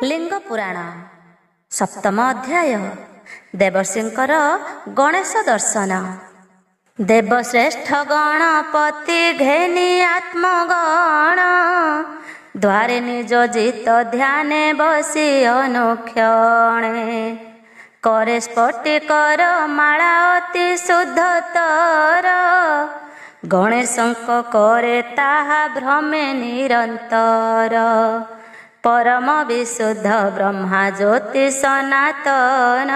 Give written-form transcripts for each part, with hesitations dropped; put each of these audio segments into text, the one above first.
लिंग पुराण सप्तम अध्याय देवर्षिंकर गणेश दर्शन। देवश्रेष्ठ गणपति घेनी आत्मगण द्वारे निज जित ध्याने बसी अनुक्षणे करे स्फटिकर माला अति शुद्धतर गणेशंक करे ताहा भ्रमे निरंतर परम विशुद्ध ब्रह्मा ज्योति सनातन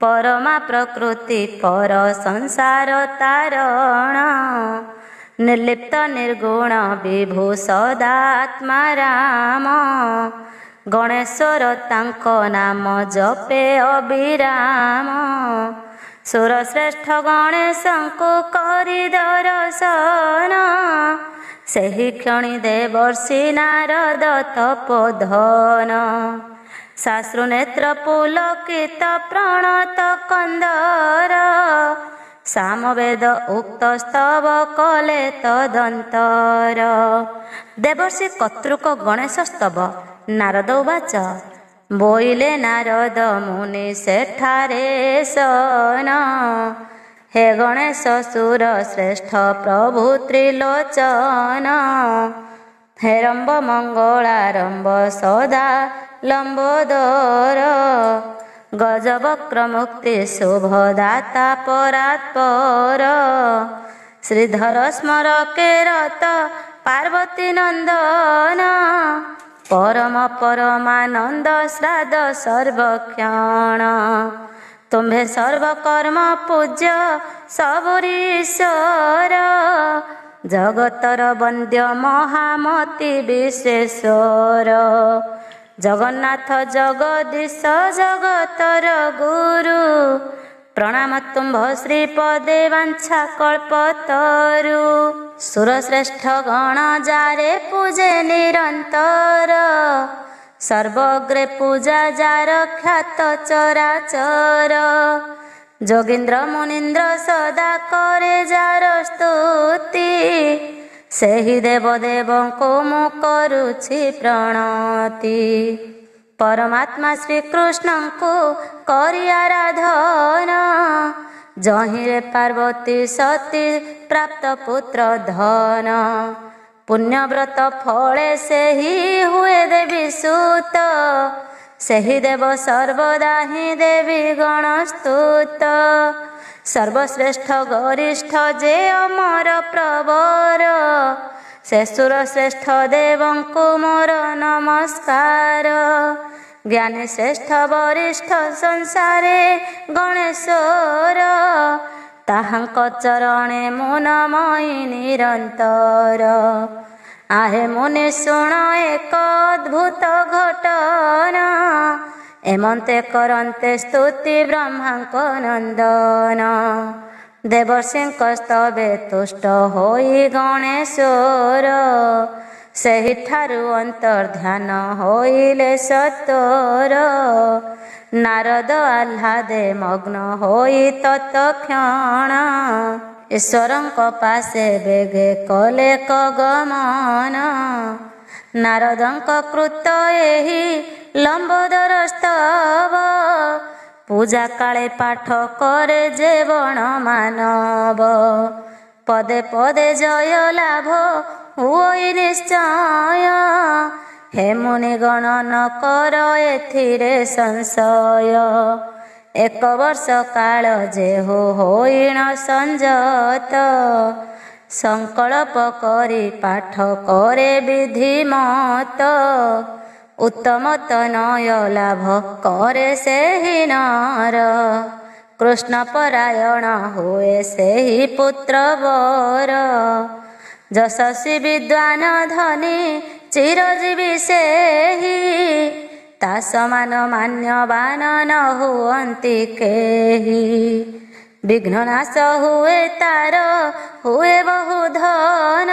परमा प्रकृति पर संसार तारण निर्लिप्त निर्गुण विभु सदात्मा राम गणेश्वर तांको नाम जपे अविराम सुरश्रेष्ठ गणेशंकु करि दर्शन सेहि क्षणी देवर्षि नारद तपोधन शाश्रु नेत्र पुलकित प्रणत कंदर सामवेद उक्त स्तव कले तदंतर देवर्षि कतृक गणेश स्तव नारद उवाच बोइले नारद मुनि सेठारे सन हे गणेश सुर श्रेष्ठ प्रभु त्रिलोचन हे रंब मंगलारंब सदा लंबोदर गजवक्र मुक्ति शुभदाता परात्पर श्रीधर स्मर केरत पार्वती नंदन परम परमानंद श्राद्ध सर्वक्षण तुम्भे सर्वकर्म पूज्य सबरीश्वर जगतर वंद्य महामति विश्वेश्वर जगन्नाथ जगदीश जगतर गुरु प्रणाम तुम्भ श्रीपदे वांछा कल्पतरु सुरश्रेष्ठ गण जारे पूजे निरंतर सर्वग्रे पूजा जार ख्यात चराचर जोगींद्र मुनीन्द्र सदा करे जार स्तुति सेहि देवदेवों को मु करुछि प्रणति परमात्मा श्रीकृष्ण को करि आराधन जहिरे पार्वती सती प्राप्त पुत्र धन पुण्यव्रत फले सेहि हुए देवी सुत सेहि देव सर्वदा ही देवी गणस्तुत सर्वश्रेष्ठ गरिष्ठ जे अमर प्रवर से सुर श्रेष्ठ देवं को मोर नमस्कार ज्ञानी श्रेष्ठ वरिष्ठ संसारे गणेश्वर ताहांक चरणे मो नमयि निरंतर आहे मुनि शुण एक अद्भुत घटना एमंते करन्ते स्तुति ब्रह्मांक नंदन देवर्षिंक स्तवे तुष्ट होई गणेश्वर सेहि ठारु अंतर्ध्यान होइले सत्वर नारद आह्लादे मग्न होई तत्क्षण ईश्वरंक पासे बेगे कले गमन नारदंक कृत एहि लंबोदर स्तव पूजा काले पाठ करे जे बण मानव पदे पदे जय लाभ हुई निश्चय हे मुनि गणन कर एथिरे संशय एक वर्ष काल जेहु होइन संजत संकल्प करी पाठ करे विधिमत उत्तम तनय लाभ करे सेहि नर कृष्ण परायण हुए सेहि पुत्र वर यशस्वी विद्वान धनी चिरजीवी सेहि ता समान मान्यवान न हुअन्ति केहि विघ्ननाश हुए तार हुए बहु धन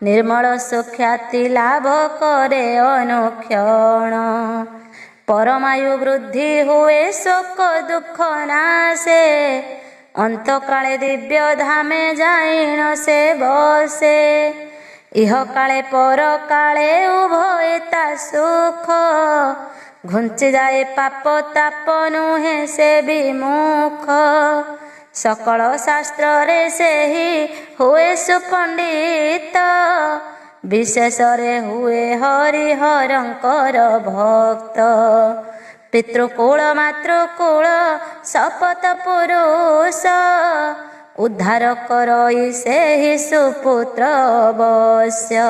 निर्मल सुख्याति लाभ करे अनुक्षण परमायु वृद्धि हुए शोक दुख नाशे अंत काले दिव्य धामे जाइन से बसे इह काले पर काले उभये ता सुख घुंची जाए पाप ताप नुहे से विमुख सकल शास्त्र रे से ही हुए सुपंडित विशेष रे हुए हरिहरंकर भक्त पितृकूल मातृकूल शपथ पुरुष उद्धार करई से ही सुपुत्र अवश्य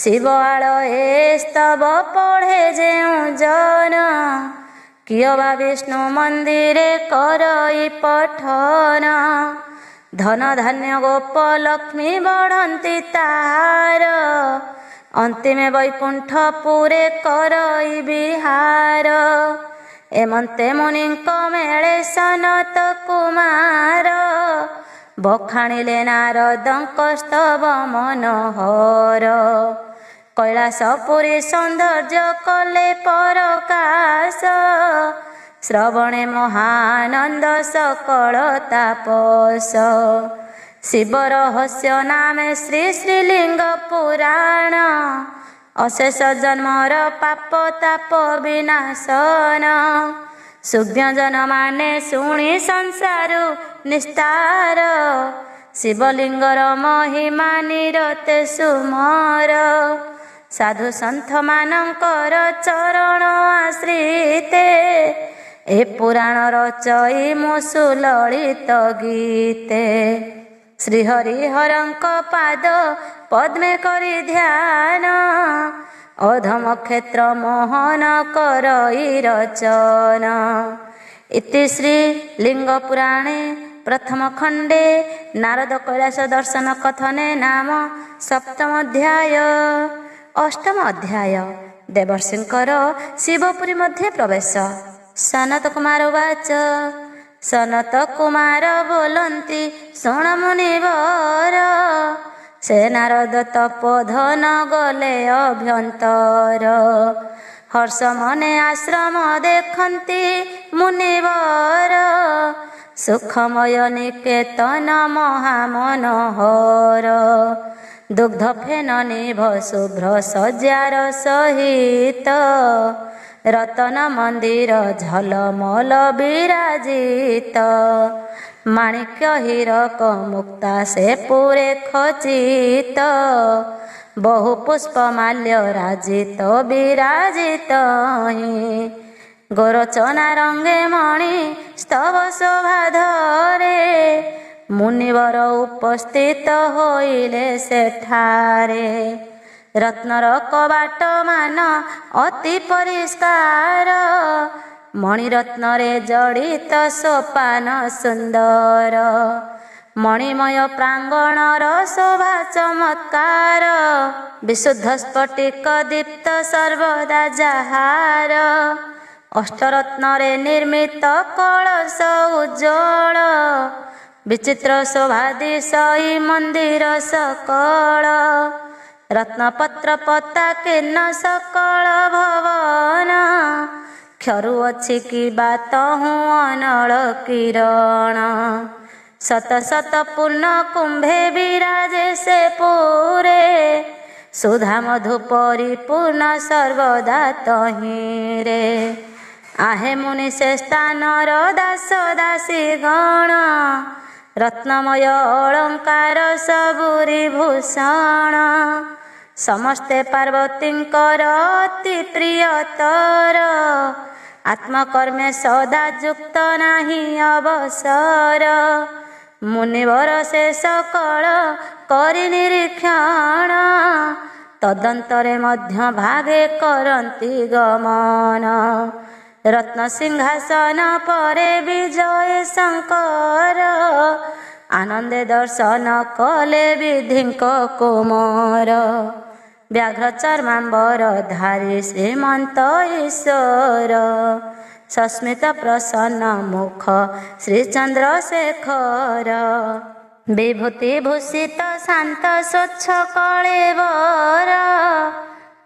शिव आलये स्तव पढ़े जेउ जन किय बा विष्णु मंदिरे करई पठन धन धान्य गोप लक्ष्मी बढ़ंती तार अंतिमे वैकुंठ पुरे करई विहार एमंते मुनिंक मेले सनत कुमार बखाणिले नारदंक स्तव मनोहर कैलासपुरी सौंदर्य कले परकाश श्रवणे महानंद सकल तापस शिव रहस्य नामे श्री श्रीलिंग पुराण अशेष जन्मर पाप ताप विनाशन सुज्ञ जन माने शुणी संसारु निस्तार शिवलिंगर महिमा निरते सुमर साधु सन्थ मानकर चरण आश्रिते ए पुराण रचई मु सुललित गीते श्रीहरिहरंक पाद पद्मे करी ध्यान अधम क्षेत्र मोहन करई रचन इति श्री लिंग पुराणे प्रथम खंडे नारद कैलास दर्शन कथने नाम सप्तम अध्याय। अष्टम अध्याय देवर्षिंकर शिवपुरी मध्ये प्रवेश। सनत कुमार उवाच सनत कुमार बोलंती शुण मुनिवर से नारद तपोधन गले अभ्यंतर हर्ष मने आश्रम देखंती मुनिवर सुखमय निकेतन महामनोहर दुग्ध फेन निभ शुभ्र सज्जार सहित रतन मंदिर झलमल विराजित माणिक्य हीरक मुक्ता से पूरे खचित बहु पुष्प माल्य राजित विराजित गोरचना रंगे मणि स्तव शोभा धरे मुनिवर उपस्थित होइले सेठारे रत्नर कबाट मान अति परिष्कार मणिरत्न रे जड़ित सोपान सुंदर मणिमय प्रांगणर शोभा चमत्कार विशुद्ध स्फटिक दीप्त सर्वदा जहार अष्टरत्न रे निर्मित कलश उज्ज्वल विचित्र शोभादिशयी मंदिर सकल रत्नपत्र पता किन्न सकल भवन क्षरु अच्छी की बात हूँ अनल किरण शत शत पूर्ण कुंभे विराजे से पूरे सुधा मधु परिपूर्ण सर्वदा तहिरे आहे मुनि से स्थानर दास दासी गण रत्नमय अलंकार सबुरी भूषण समस्ते पार्वतींकर अति प्रियतर आत्मकर्मे सदा युक्त नाही अवसर मुनिवर से सकल करि निरीक्षण तदंतरे मध्य भागे करंती गमन रत्न सिंहासन परे विजय शंकर आनंदे दर्शन कले विधिंक कुमार व्याघ्र चर्मांबर धारी श्रीमंत ईश्वर सस्मित प्रसन्न मुख श्री चंद्रशेखर विभूति भूषित शांत स्वच्छ कलेवर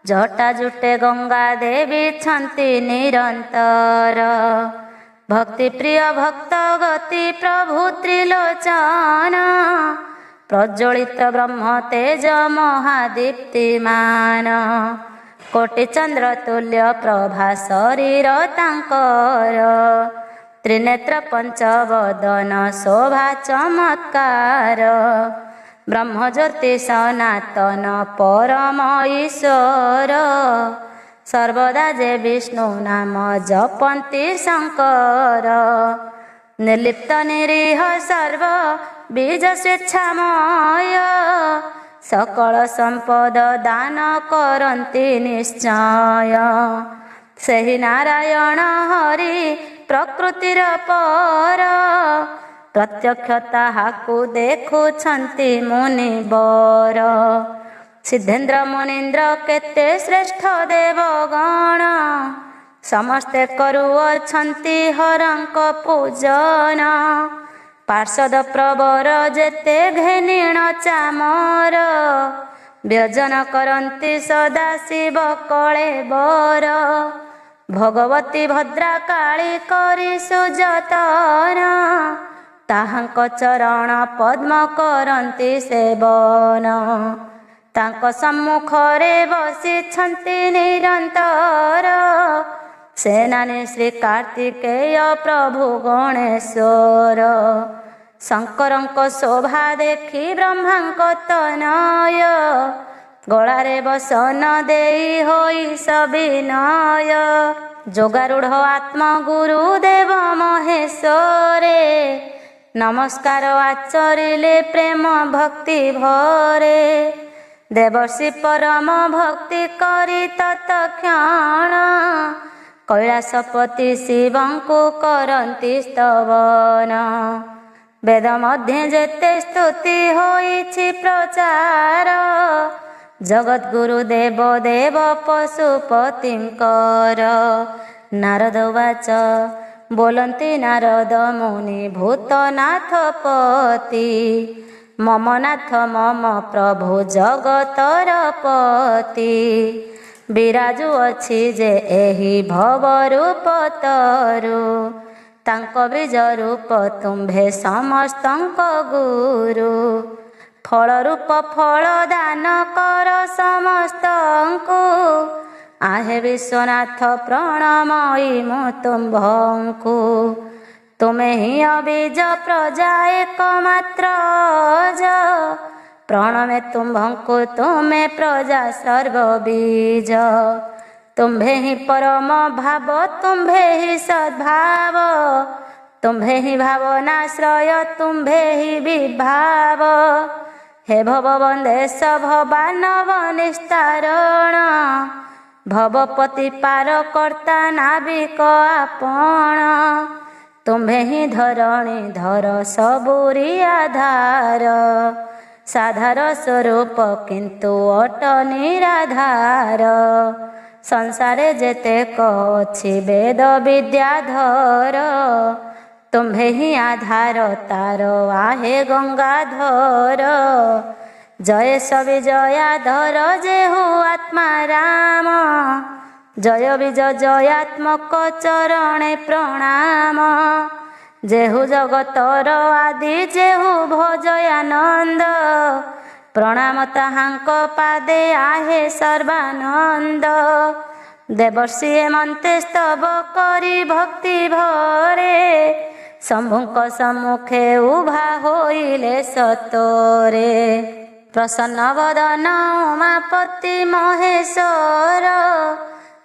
जटा जुटे गंगा देवी छंती निरंतर भक्ति प्रिय भक्त गति प्रभु त्रिलोचन प्रज्वलित ब्रह्म तेज महादीप्तिमान कोटि चंद्र तुल्य प्रभा शरीर तांकर त्रिनेत्र पंचवदन शोभा चमत्कार ब्रह्मज्योति सनातन परम ईश्वर सर्वदा जे विष्णु नाम जपन्ति शंकर निर्लिप्त निरीह सर्व बीज स्वेच्छामय सकल संपद दान करन्ति निश्चय सेहि नारायण हरि प्रकृतिर पर प्रत्यक्ष ताहाकु देखुछन्ति मुनिवर सिद्धेन्द्र मुनीन्द्र केते श्रेष्ठ देवगण समस्ते करुअछन्ति हरंक पूजन पार्षद प्रवर जेते घेनिण चामर व्यजन करन्ति सदा शिव कळेबर भगवती भद्रा काली करि सुजतन ताहांक चरण पद्म करन्ति सेवन तांक सम्मुखरे बसिछन्ति निरंतर सेनानी श्री कार्तिकेय प्रभु गणेश्वर शंकरंक शोभा देखि ब्रह्मांक तनय गଳାରେ बसन देई होई सविनय जोगारूढ़ आत्म गुरुदेव महेश्वरे नमस्कार आचरिले प्रेम भक्ति भरे देवर्षि परम भक्ति करी तत्क्षण कैलासपति शिवंकु करन्ति स्तवन वेद मध्ये जेते स्तुति होइछि प्रचार जगत गुरु देव देव पशुपतिंकर नारद उवाच बोलन्ति नारद मुनि भूतनाथ पति मम नाथ मम प्रभु जगतर पति विराजु अछि जे एहि भव रूप तरु तांक बीज रूप तुम्भे समस्तंक गुरु फल रूप फल दान कर समस्तंकु आहे विश्वनाथ प्रणमयी मु तुम्भंकु तुमे ही अबीज प्रजा एकमात्र प्रणमे तुम्भंकु तुमे प्रजा सर्वबीज तुम्भे ही परम भाव तुम्भे ही सद्भाव तुम्भे ही भावनाश्रय तुम्भे ही विभाव हे भव वंदे भवानव निस्तारण भवपति पार कर्ता नाविक आपण तुम्भे ही धरणी धर सबुरी आधार साधार स्वरूप किंतु अट निराधार संसारे जेते कछि वेद विद्याधर तुम्भे ही आधार तार आहे गंगाधर जय सवि जयाधर जेहु आत्मा राम जय विज जयात्मक चरणे प्रणाम जेहु जगतर आदि जेहु भजयानंद प्रणाम ताहांक पादे आहे सर्वानंद देवर्षि एमंते स्तव करी भक्ति भरे शंभुंक सम्मुखे उभा होइले सतोरे प्रसन्न वदन उमापति महेश्वर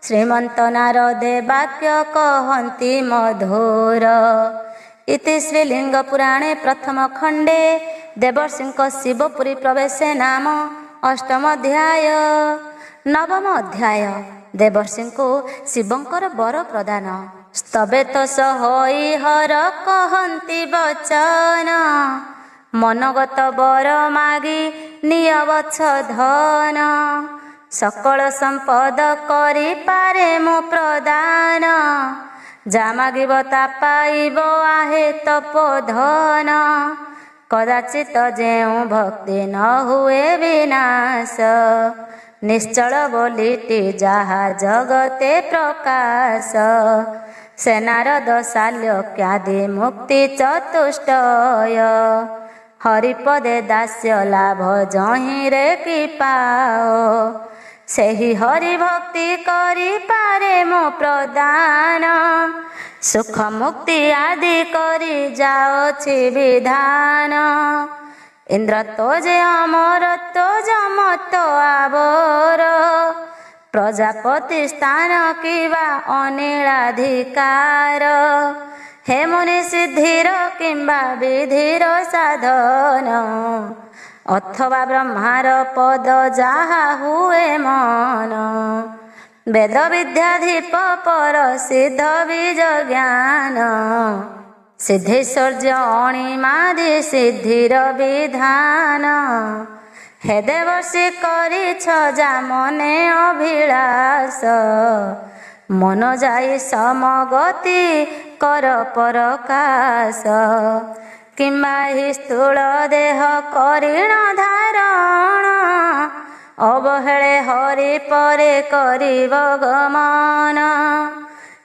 श्रीमंत नारदे वाक्य कहन्ति मधुर इति श्रीलिंग पुराणे प्रथम खंडे देवर्षिंक शिवपुरी प्रवेशे नाम अष्टम अध्याय। नवम अध्याय देवर्षिंकु शिवंकर वर प्रदान स्तबे तो सहोई हर कहन्ति वचन मनगत वर मागी नियवछ धन सकल संपद करि पारे मो प्रदान जा मागिब ता पाइब आहे तपोधन कदाचित जेउ भक्ति न हुए विनाश निश्चल बोलिटी जहा जगते प्रकाश से नारद शाल्यक्यादि मुक्ति चतुष्टय हरिपदे दास्य लाभ जहिरे कि पाओ सेहि हरि भक्ति करि पारे मो प्रदान सुख मुक्ति आदि करि जाओछि विधान इंद्र तो जे अमर तो जमत आवर प्रजापति स्थान किवा अनिलाधिकार हे मुनि सिद्धिर किंबा विधिर साधन अथवा ब्रह्मार पद जहा हुए मन वेद विद्याधीप पर सिद्ध बीज ज्ञान सिद्धिश्वर्य अणिमादि सिद्धिर विधान हे देवर्षि करिछ जा मने अभिलाष मन जाई समगति कर परकाश किंबा हि स्थूल देह करिण धारण अवहेले हरि परे करिब गमन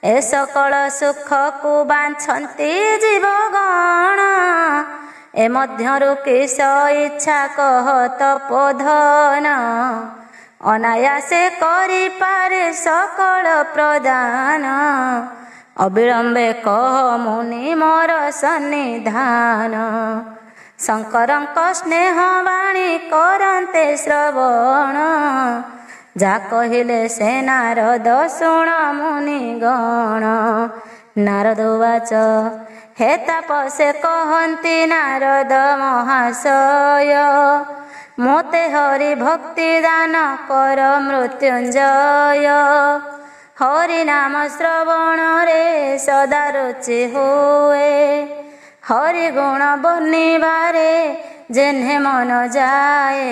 ए सकल सुख को बांछन्ति जीवगण ए मध्यरु किस इच्छा कह तपोधन अनायासे करि पारे सकल प्रदान अविलंबे कह मुनि मोर सन्निधान शंकरंक स्नेह वाणी करन्ते श्रवण जा कहिले से नारद शुण मुनि गण नारद उवाच हे तापसे कहन्ति नारद महाशय मोते हरि भक्ति दान कर मृत्युंजय हरि नाम श्रवण रे सदा रुचि हुए हरि गुण बनिबारे जेन्हे मन जाए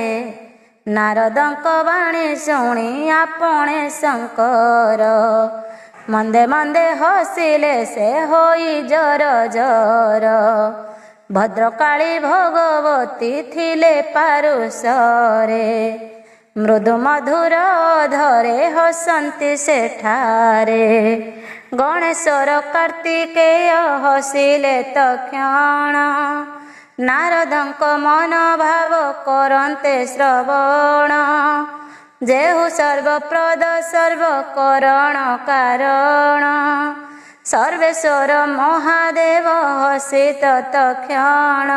नारदंक वाणी शुणी आपणे शंकर मंदे मंदे हसिले से होई जर जर भद्रकाली भगवती थिले पारुषरे मृदु मधुर धरे हसन्ति सेठारे गणेश्वर कार्तिकेय हसिले तक्षण नारदंक मन भाव करन्ते श्रवण जेहु सर्वप्रद सर्वकरण कारण सर्वेश्वर महादेव हसित तक्षण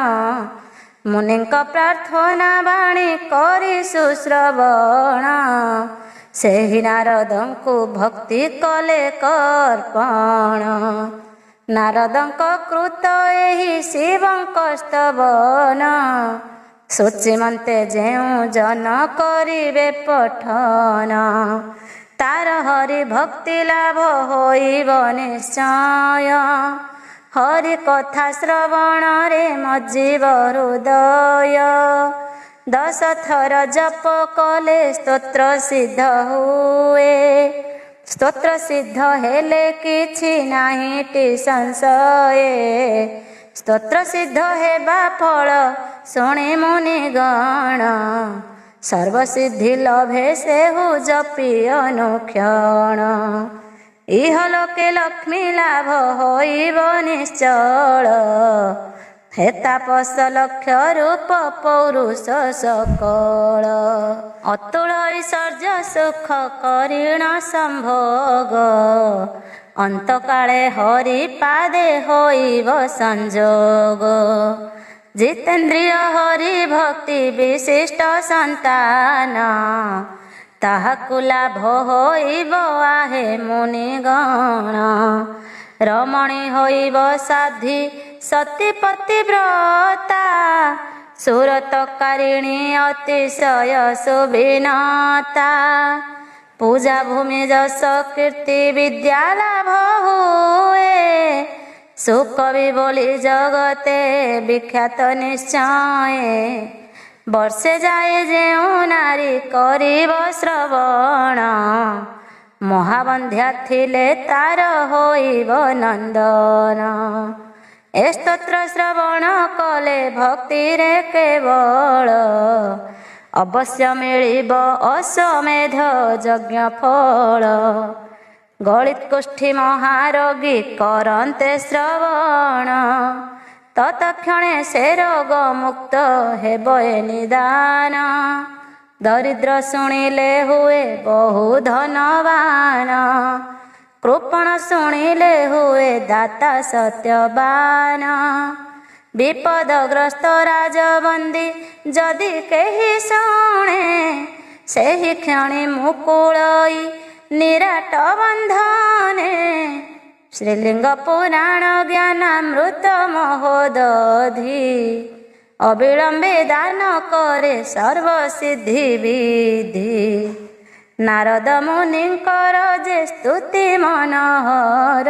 मुनिंक प्रार्थना वाणी करि सुश्रवण सेहि नारदंकु भक्ति कले कर्पण नारदंक कृत एहि शिवंक स्तवन सूचिमन्ते जेउ जन करिवे पठन तार हरि भक्ति लाभ होइब निश्चय हरि कथा श्रवण रे मज्जीव हृदय 10 थर जप कले स्तोत्र सिद्ध हुए स्तोत्र सिद्ध हेले किछि नाहिटी संशय स्तोत्र सिद्ध हेबा फल शुणे मुनि गण सर्वसिद्धि लभे सेहु जपि अनुक्षण इह लोके लक्ष्मी लाभ होइब निश्चल हे तापस लक्ष्य रूप पौरुष सकल अतुल ऐश्वर्य सुख करिण संभोग अंतकाले हरि पादे होइब संजोग जितेन्द्रिय हरि भक्ति विशिष्ट संतान ताहाकु लाभ होइब आहे मुनिगण रमणी होइब साध्वी सती पतिव्रता सुरतकारिणी अतिशय सुविनता पूजा भूमि जस कीर्ति विद्या लाभ हुए सुकवि बोली जगते विख्यात निश्चय वर्षे जाए जेउ नारी करिब श्रवण महाबंध्या थिले तार होइब नंदन ए स्तोत्र श्रवण कले भक्ति रे केवल अवश्य मिलिब अश्वमेध यज्ञ फल गलित कुष्ठी महारोगी करन्ते श्रवण ତତକ୍ଷଣେ ସେ ରୋଗ ମୁକ୍ତ ହେବ ଏ ନିଦାନ। ଦରିଦ୍ର ଶୁଣିଲେ ହୁଏ ବହୁ ଧନବାନ, କୃପଣ ଶୁଣିଲେ ହୁଏ ଦାତା ସତ୍ୟବାନ। ବିପଦଗ୍ରସ୍ତ ରାଜବନ୍ଦୀ ଯଦି କେହି ଶୁଣେ, ସେହି କ୍ଷଣି ମୁକୁଳଇ ନିରାଟ ବନ୍ଧନେ। ଶ୍ରୀଲିଙ୍ଗ ପୁରାଣ ଜ୍ଞାନାମୃତ ମହୋଦଧି, ଅବିଳମ୍ବେ ଦାନ କରେ ସର୍ବସିଦ୍ଧି ବିଧି। ନାରଦ ମୁନିଙ୍କର ଯେ ସ୍ତୁତି ମନୋହର,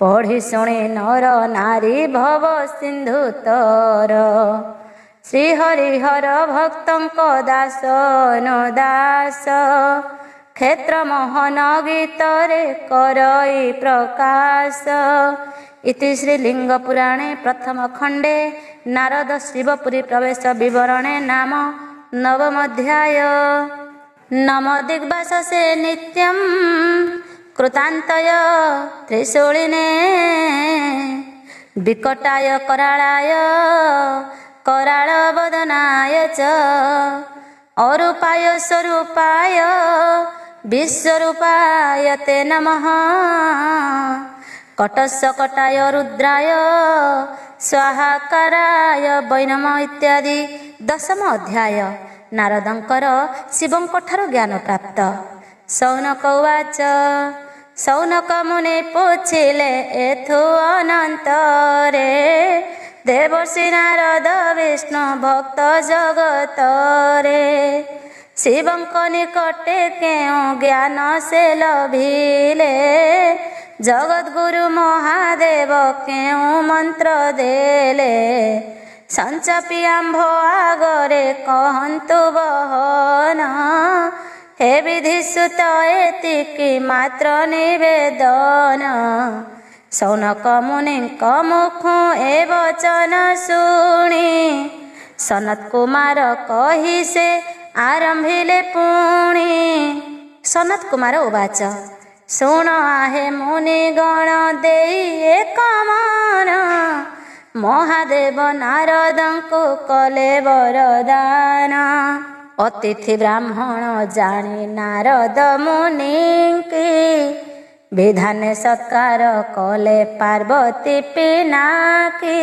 ପଢ଼ି ଶୁଣି ନର ନାରୀ ଭବ ସିନ୍ଧୁ ତର। ଶ୍ରୀହରିହର ଭକ୍ତଙ୍କ ଦାସ ଦାସ, କ୍ଷେତ୍ର ମୋହନ ଗୀତରେ କରଇ ପ୍ରକାଶ। ଇତି ଶ୍ରୀଲିଙ୍ଗ ପୁରାଣେ ପ୍ରଥମ ଖଣ୍ଡେ ନାରଦ ଶିବପୁରୀ ପ୍ରବେଶ ବିବରଣେ ନାମ ନବମ ଅଧ୍ୟାୟ। ନମ ଦିଗ୍ବାସସେ ନିତ୍ୟଂ କୃତାନ୍ତୟ ତ୍ରିଶୂଳିନେ, ବିକଟାୟ କରାଳାୟ କରାଳ ବଦନାୟ च, ଅରୂପାୟ ସ୍ୱରୂପାୟ ବିଶ୍ୱରୂପାୟ ते नमः। କଟଶକଟାୟ ରୁଦ୍ରାୟ ସ୍ୱାହାକାରାୟ वै नमः ଇତ୍ୟାଦି। ଦଶମ ଅଧ୍ୟାୟ। ନାରଦଙ୍କର ଶିବଙ୍କ ଠାରୁ ଜ୍ଞାନ ପ୍ରାପ୍ତ। ସୌନକ ଉବାଚ, ସୌନକ ମୁନି ପୁଛିଲେ ଏଥୁ ଅନନ୍ତରେ, ଦେବର୍ଷି ନାରଦ ବିଷ୍ଣୁ ଭକ୍ତ ଜଗତରେ। ଶିବଙ୍କ ନିକଟେ କେଉଁ ଜ୍ଞାନ ସେ ଲଭିଲେ, ଜଗଦ୍ଗୁରୁ ମହାଦେବ କେଉଁ ମନ୍ତ୍ର ଦେଲେ। ସଞ୍ଚାପି ଆମ୍ଭ ଆଗରେ କହନ୍ତୁ ବହନ, ହେ ବିଧିସୁତ ଏତିକି ମାତ୍ର ନିବେଦନ। ସୌନକ ମୁନିଙ୍କ ମୁଖୁ ଏ ବଚନ ଶୁଣି, ସନତ କୁମାର କହି ସେ ଆରମ୍ଭିଲେ ପୁଣି। ସନତ କୁମାର ଉବାଚ, ଶୁଣ ଆହେ ମୁନି ଗଣ ଦେଇ ଏକ ମନ, ମହାଦେବ ନାରଦଙ୍କୁ କଲେ ବରଦାନ। ଅତିଥି ବ୍ରାହ୍ମଣ ଜାଣି ନାରଦ ମୁନିଙ୍କି, ବିଧାନେ ସତ୍କାର କଲେ ପାର୍ବତୀ ପିନାକି।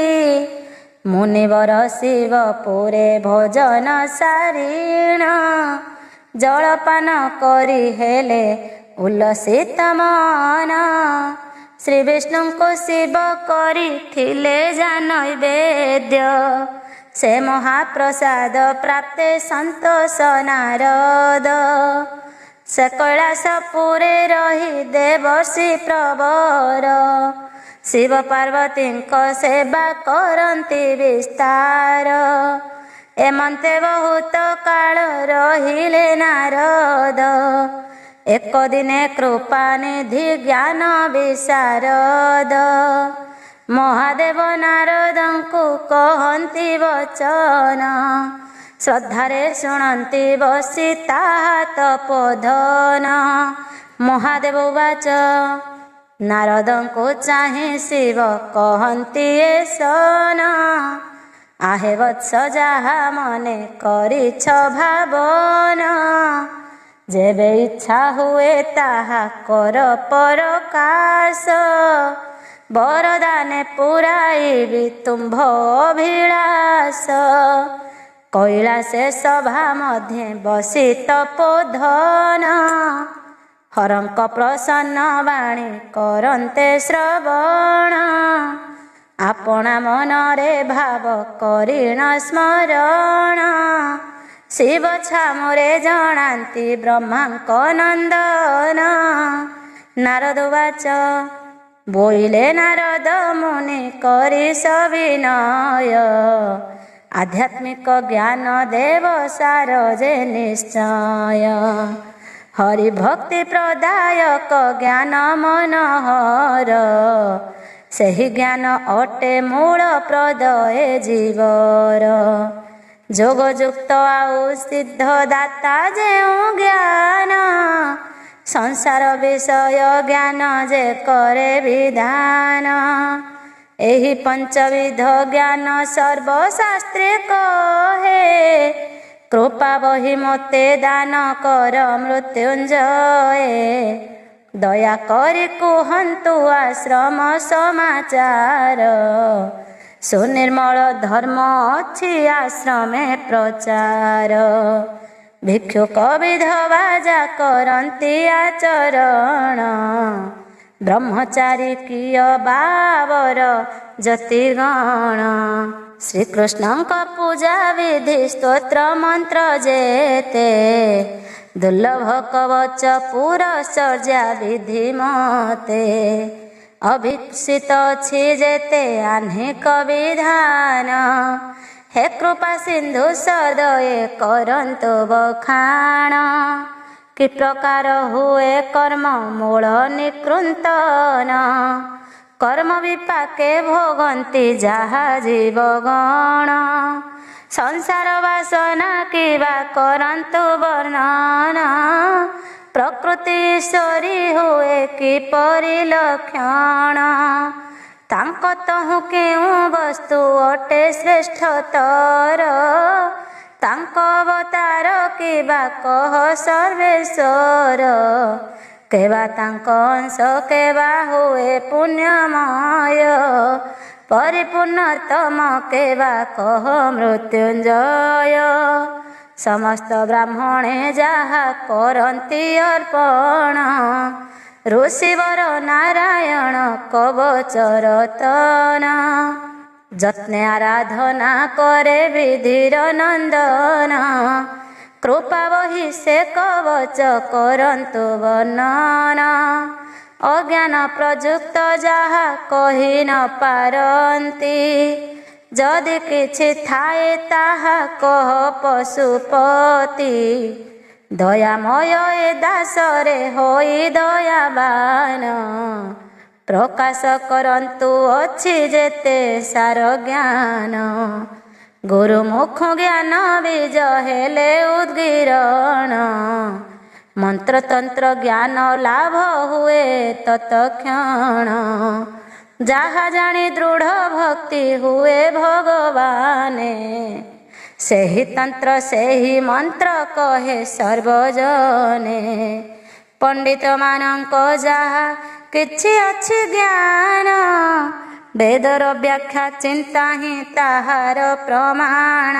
ମୁନିବର ଶିବପୁରେ ଭୋଜନ ସାରିଣ, ଜଳପାନ କରି ହେଲେ ଉଲ୍ଲସିତ ମନ। ଶ୍ରୀ ବିଷ୍ଣୁଙ୍କୁ ଶିବ କରିଥିଲେ ଜାନୈବେଦ୍ୟ, ସେ ମହାପ୍ରସାଦ ପ୍ରାପ୍ତେ ସନ୍ତୋଷ ନାରଦ। ସେ କୈଳାସପୁରେ ରହି ଦେବର୍ଷି ପ୍ରବର, ଶିବ ପାର୍ବତୀଙ୍କ ସେବା କରନ୍ତି ବିସ୍ତାର। ଏମନ୍ତେ ବହୁତ କାଳ ରହିଲେ ନାରଦ, ଏକ ଦିନେ କୃପାନିଧି ଜ୍ଞାନ ବିଶାରଦ। ମହାଦେବ ନାରଦଙ୍କୁ କହନ୍ତି ବଚନ, ଶ୍ରଦ୍ଧାରେ ଶୁଣନ୍ତି ବସି ତାହା ତପୋଧନ। ମହାଦେବ ଉବାଚ, ନାରଦଙ୍କୁ ଚାହିଁ ଶିବ କହନ୍ତି ଏ ଶନ, ଆହେ ବତ୍ସ ଯାହା ମନେ କରିଛ ଭାବନ। ଯେବେ ଇଚ୍ଛା ହୁଏ ତାହା କର ପରକାଶ, ବରଦାନେ ପୁରାଇବି ତୁମ୍ଭ ଅଭିଳାଷ। କୈଳାସେ ସଭା ମଧ୍ୟେ ବସି ତପୋଧନ, ହରଙ୍କ ପ୍ରସନ୍ନ ବାଣୀ କରନ୍ତେ ଶ୍ରବଣ। ଆପଣା ମନରେ ଭାବ କରିଣ ସ୍ମରଣ, ଶିବ ଛାମୁରେ ଜଣାନ୍ତି ବ୍ରହ୍ମାଙ୍କ ନନ୍ଦନ। ନାରଦ ଉବାଚ, ବୋଇଲେ ନାରଦ ମୁନି କରି ସବିନୟ, ଆଧ୍ୟାତ୍ମିକ ଜ୍ଞାନ ଦେବ ସାର ଯେ ନିଶ୍ଚୟ। ହରି ଭକ୍ତି ପ୍ରଦାୟକ ଜ୍ଞାନ ମନୋହର, ସେହି ଜ୍ଞାନ ଅଟେ ମୂଳ ପ୍ରଦ ଏ ଜୀବର। ଯୋଗଯୁକ୍ତ ଆଉ ସିଦ୍ଧ ଦାତା ଯେଉଁ ଜ୍ଞାନ, ସଂସାର ବିଷୟ ଜ୍ଞାନ ଯେ କରେ ବିଧାନ। एहि पंचविध ज्ञान सर्वशास्त्रे कहे, कृपा बही मते दान कर मृत्युंजय। दया करी कुहंतु आश्रम समाचार, सुनिर्मल धर्म अच्छी आश्रमे प्रचार। भिक्षुक विधवा जा करंती आचरण, ब्रह्मचारी किय बावर जतिगण। श्रीकृष्ण पूजा विधि स्तोत्र मंत्र जेते, दुर्लभ कवच पुरस्चर्या विधि मते। अभिप्सित अछि जेते अनेक विधान, हे कृपा सिंधु सदये करंतु बखाण। कि प्रकार हुए कर्म मूल निकृंतन, कर्म विपाके भोगंती जहा जीवगण। संसार वासना किबा करंतु वर्णन, प्रकृति ईश्वरी हुए कि परिलक्षण। तांक तहु केउ वस्तु अटे श्रेष्ठतर, तांक अवतार किबा कह सर्वेश्वर। केबा तांक अंश केबा हुए पुण्यमय, परिपूर्णतम केबा कह मृत्युंजय। समस्त ब्राह्मणे जहा करंती अर्पण, ऋषिवर नारायण कवच रतन। जत्ने आराधना करे विधिर नंदन, कृपा बही से कवच करंतु वर्णन। अज्ञान प्रयुक्त जहा कहि न पारंती, जदि किछि थाए ताहा कह पशुपति। दयामय ए दासरे होई दयाबान, प्रकाश करंतु अछि जेते सार ज्ञान। गुरुमुख ज्ञान बीज हेले उद्गिरण, मंत्र तंत्र ज्ञान लाभ हुए तत्क्षण। जहा जानी दृढ़ भक्ति हुए भगवाने, सेहि तंत्र सेहि मंत्र कहे सर्वजने। पंडित मानंक जहा किछि अछि ज्ञान, वेदर व्याख्या चिंता ही ताहार प्रमाण।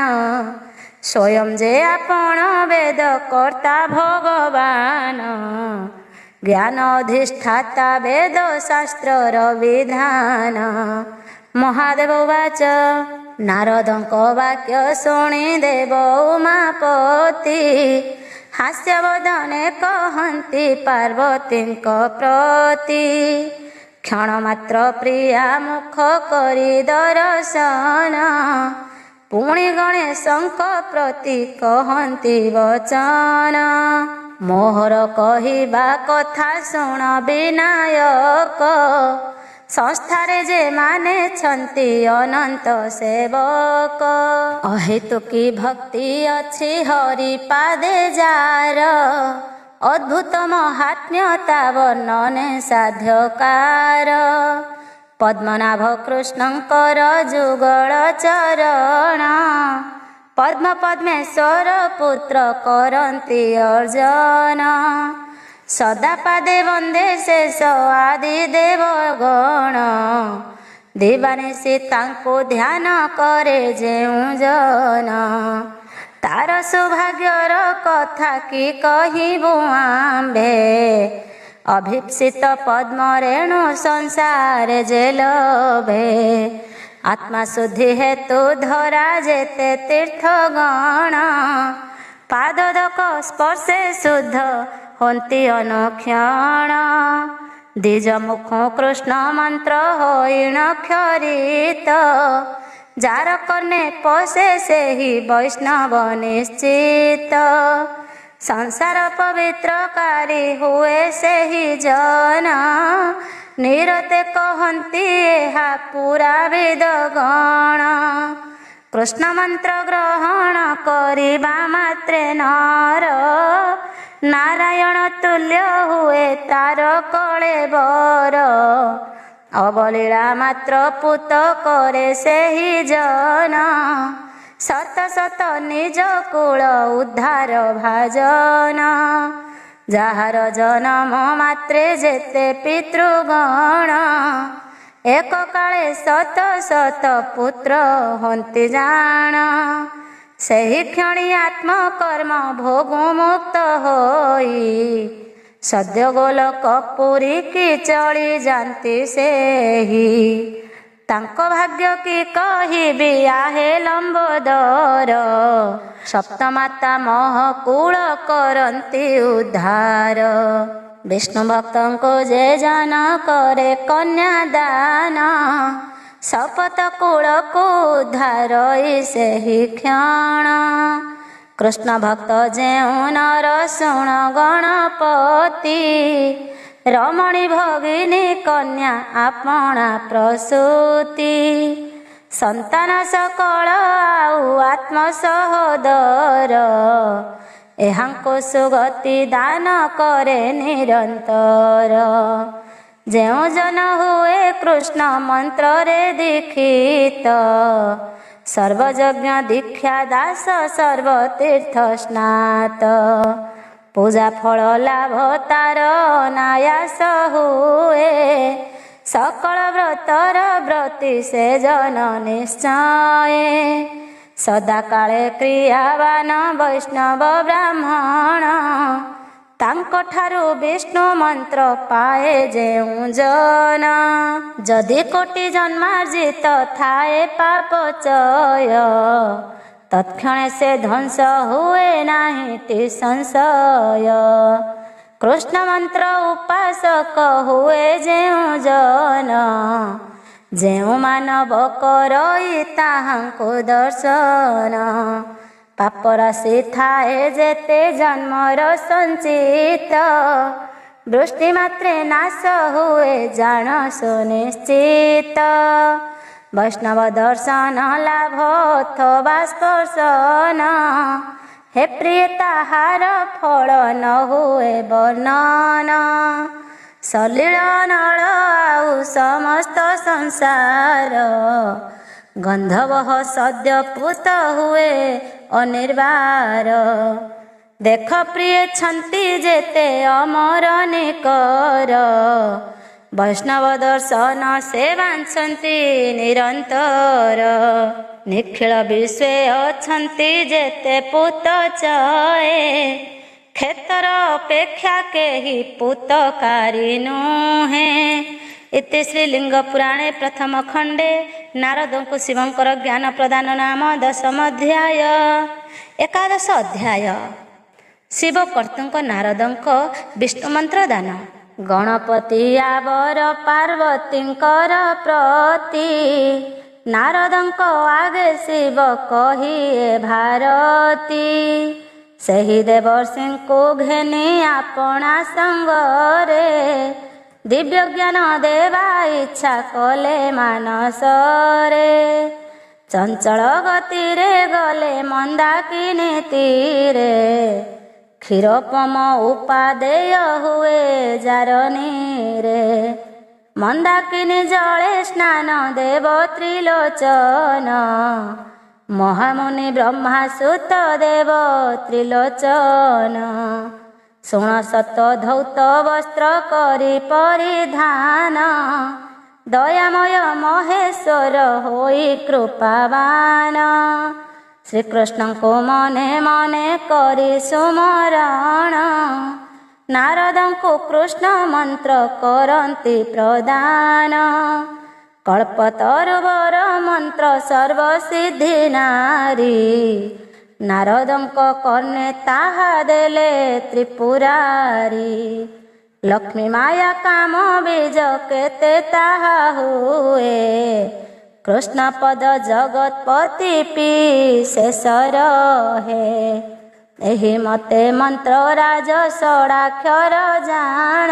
स्वयं जे आपण वेद कर्ता भगवान, ज्ञान अधिष्ठाता वेद शास्त्र विधान। महादेव वाच नारदंक वाक्य शुणी देव उमापति, हास्यवदने कहन्ति पार्वतींक प्रति। क्षण मात्र प्रिया मुख करी दर्शन, पुणी गणेशंक प्रति कहन्ति वचन। मोहर कहिबा कथा शुण विनायक, संस्थारे जे माने छन्ति अनंत सेवक। अहेतुकी भक्ति अछि हरि पादे जार, अद्भुत महात्म्यता वर्णने साध्यकार। पद्मनाभ कृष्णंकर जुगल चरण, पद्म पद्मेश्वर पुत्र करन्ति अर्जन। सदा पादे वंदे शेष आदि देवगण, दिवानिशि तांको ध्यान करे जेउ जन। तार सौभाग्यर कथा कि कहिबु आम्भे, अभिप्सित पद्म रेणु संसार जे लभे। आत्मा शुद्धि हेतु धरा जेते तीर्थगण, पाददक स्पर्शे शुद्ध हन्ति अनुक्षण। द्विज मुख कृष्ण मंत्र होइन क्षरित, जार कर्णे पशे सेहि वैष्णव निश्चित। संसार पवित्रकारी हुए सेहि जन, निरते कहन्ति एहा पूरा विदगण। कृष्ण मंत्र ग्रहण करिबा मात्रे नर, नारायण तुल्य हुए तार कलेबर। ଅବଲୀଳା ମାତ୍ର ପୁତ କରେ ସେହି ଜନ, ସତ ସତ ନିଜ କୂଳ ଉଦ୍ଧାର ଭାଜନ। ଯାହାର ଜନମ ମାତ୍ରେ ଯେତେ ପିତୃଗଣ, ଏକକାଳେ ସତ ସତ ପୁତ୍ର ହନ୍ତି ଜାଣ। ସେହି କ୍ଷଣି ଆତ୍ମକର୍ମ ଭୋଗୁ ମୁକ୍ତ ହୋଇ, ସଦ୍ୟ ଗୋଲକ ପୁରୀକି ଚଳି ଯାନ୍ତି ସେହି। ତାଙ୍କ ଭାଗ୍ୟ କି କହିବି ଆହେ ଲମ୍ବୋଦର, ସପ୍ତମାତା ମହକୁଳ କରନ୍ତି ଉଦ୍ଧାର। ବିଷ୍ଣୁ ଭକ୍ତଙ୍କୁ ଯେ ଜନ କରେ କନ୍ୟାଦାନ, ଶପଥ କୂଳକୁ ଉଦ୍ଧାରଇ ସେହି କ୍ଷଣ। କୃଷ୍ଣ ଭକ୍ତ ଯେଉଁ ନର ଶୁଣ ଗଣପତି, ରମଣୀ ଭଗିନୀ କନ୍ୟା ଆପଣା ପ୍ରସୂତି। ସନ୍ତାନ ସକଳ ଆଉ ଆତ୍ମ ସହୋଦର, ଏହାଙ୍କୁ ସୁଗତି ଦାନ କରେ ନିରନ୍ତର। ଯେଉଁ ଜନ ହୁଏ କୃଷ୍ଣ ମନ୍ତ୍ରରେ ଦୀକ୍ଷିତ, ସର୍ବଯଜ୍ଞ ଦୀକ୍ଷା ଦାସ ସର୍ବତୀର୍ଥ ସ୍ନାତ। ପୂଜା ଫଳ ଲାଭ ତାର ଅନାୟାସ ହୁଏ, ସକଳ ବ୍ରତର ବ୍ରତୀ ସେ ଜନ ନିଶ୍ଚୟ। ସଦାକାଳେ କ୍ରିୟାବାନ ବୈଷ୍ଣବ ବ୍ରାହ୍ମଣ, ତାଙ୍କଠାରୁ ବିଷ୍ଣୁ ମନ୍ତ୍ର ପାଏ ଯେଉଁ ଜନ। ଯଦି କୋଟି ଜନ୍ମାର୍ଜିତ ଥାଏ ପାପ ଚୟ, ତତ୍କ୍ଷଣେ ସେ ଧ୍ୱଂସ ହୁଏ ନାହିଁଟି ସଂଶୟ। କୃଷ୍ଣ ମନ୍ତ୍ର ଉପାସକ ହୁଏ ଯେଉଁ ଜନ, ଯେଉଁ ମାନବ କରଇ ତାହାଙ୍କୁ ଦର୍ଶନ। ପାପ ରାଶି ଥାଏ ଯେତେ ଜନ୍ମର ସଞ୍ଚିତ, ଦୃଷ୍ଟି ମାତ୍ରେ ନାଶ ହୁଏ ଜାଣ ସୁନିଶ୍ଚିତ। ବୈଷ୍ଣବ ଦର୍ଶନ ଲାଭ ଅଥବା ସ୍ପର୍ଶନ, ହେ ପ୍ରିୟ ତାହାର ଫଳ ନ ହୁଏ ବର୍ଣ୍ଣନ। ସଲିଳ ନଳ ଆଉ ସମସ୍ତ ସଂସାର, ଗନ୍ଧବହ ସଦ୍ୟ ପୂତ ହୁଏ ଅନିର୍ବାର। ଦେଖ ପ୍ରିୟ ଛନ୍ତି ଯେତେ ଅମର ନିକର, ବୈଷ୍ଣବ ଦର୍ଶନ ସେ ବାଞ୍ଛନ୍ତି ନିରନ୍ତର। ନିଖିଳ ବିଶ୍ୱେ ଅଛନ୍ତି ଯେତେ ପୂତ ଚଏ, କ୍ଷେତ୍ର ଅପେକ୍ଷା କେହି ପୂତକାରୀ ନୁହେଁ। ଇତି ଶ୍ରୀଲିଙ୍ଗ ପୁରାଣେ ପ୍ରଥମ ଖଣ୍ଡେ ନାରଦଙ୍କୁ ଶିବଙ୍କର ଜ୍ଞାନ ପ୍ରଦାନ ନାମ ଦଶମ ଅଧ୍ୟାୟ। ଏକାଦଶ ଅଧ୍ୟାୟ ଶିବ କର୍ତ୍ତୃଙ୍କ ନାରଦଙ୍କ ବିଷ୍ଣୁ ମନ୍ତ୍ର ଦାନ। ଗଣପତି ଆବର ପାର୍ବତୀଙ୍କର ପ୍ରତି, ନାରଦଙ୍କ ଆଗେ ଶିବ କହିଏ ଭାରତୀ। ସେହି ଦେବର୍ଷିଙ୍କୁ ଘେନି ଆପଣା ସଙ୍ଗରେ, ଦିବ୍ୟ ଜ୍ଞାନ ଦେବା ଇଚ୍ଛା କଲେ ମାନସରେ। ଚଞ୍ଚଳ ଗତିରେ ଗଲେ ମନ୍ଦାକିନୀ ତୀରେ, କ୍ଷୀରୋପମ ଉପାଦେୟ ହୁଏ ଜାରଣୀରେ। ମନ୍ଦାକିନୀ ଜଳେ ସ୍ନାନ ଦେବ ତ୍ରିଲୋଚନ, ମହାମୁନି ବ୍ରହ୍ମା ସୁତ ଦେବ ତ୍ରିଲୋଚନ। ଶୁଣ ସତ ଧୌତ ବସ୍ତ୍ର କରି ପରିଧାନ, ଦୟାମୟ ମହେଶ୍ୱର ହୋଇ କୃପାବାନ। ଶ୍ରୀକୃଷ୍ଣଙ୍କୁ ମନେ ମନେ କରି ସୁମରଣ, ନାରଦଙ୍କୁ କୃଷ୍ଣ ମନ୍ତ୍ର କରନ୍ତି ପ୍ରଦାନ। କଳ୍ପତରୁବର ମନ୍ତ୍ର ସର୍ବସିଦ୍ଧି ନାରୀ, ନାରଦଙ୍କ କର୍ଣ୍ଣେ ତାହା ଦେଲେ ତ୍ରିପୁରାରୀ। ଲକ୍ଷ୍ମୀ ମାୟା କାମ ବୀଜ କେତେ ତାହା ହୁଏ, କୃଷ୍ଣ ପଦ ଜଗତପତି ପି ଶେଷ ରହେ। ଏହି ମତେ ମନ୍ତ୍ର ରାଜ ଷଡ଼ାକ୍ଷର ଜାଣ,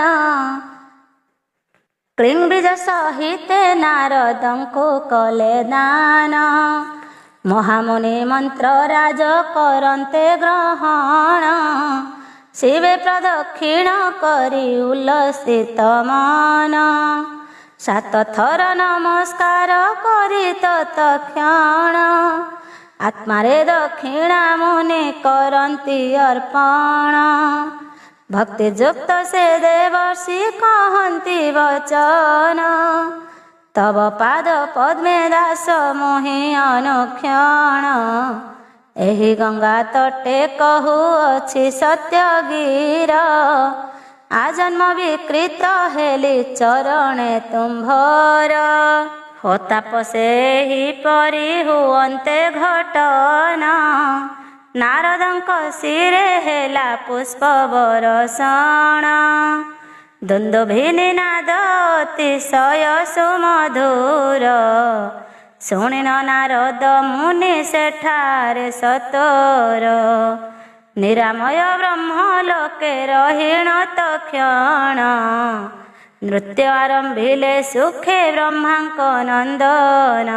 କ୍ଲିଂ ବୀଜ ସହିତେ ନାରଦଙ୍କୁ କଲେ ଦାନ। ମହାମୁନି ମନ୍ତ୍ର ରାଜ କରନ୍ତେ ଗ୍ରହଣ, ଶିବେ ପ୍ରଦକ୍ଷିଣ କରି ଉଲ୍ଲସିତ ମନ। ସାତ ଥର ନମସ୍କାର କରି ତତ୍କ୍ଷଣ ଆତ୍ମାରେ ଦକ୍ଷିଣା ମୁନି କରନ୍ତି ଅର୍ପଣ। ଭକ୍ତିଯୁକ୍ତ ସେ ଦେବର୍ଷି କହନ୍ତି ବଚନ ତବ ପାଦ ପଦ୍ମେ ଦାସ ମୋହି ଅନୁକ୍ଷଣ। ଏହି ଗଙ୍ଗା ତଟେ କହୁଅଛି ସତ୍ୟ ଗୀର ଆଜନ୍ମ ବିକୃତ ହେଲି ଚରଣେ ତୁମ୍ଭର। ହୋ ତାପସେ ଏହିପରି ହୁଅନ୍ତେ ଘଟନା ନାରଦଙ୍କ ଶିରେ ହେଲା ପୁଷ୍ପ ବରଷଣ। ଦୁନ୍ଦୁଭିନି ନାଦ ଅତିଶୟ ସୁମଧୁର ଶୁଣିନ ନାରଦ ମୁନି ସେଠାରେ ସତର। ନିରାମୟ ବ୍ରହ୍ମ ଲୋକେ ରହିଣ ତକ୍ଷଣ ନୃତ୍ୟ ଆରମ୍ଭିଲେ ସୁଖେ ବ୍ରହ୍ମାଙ୍କ ନନ୍ଦନ।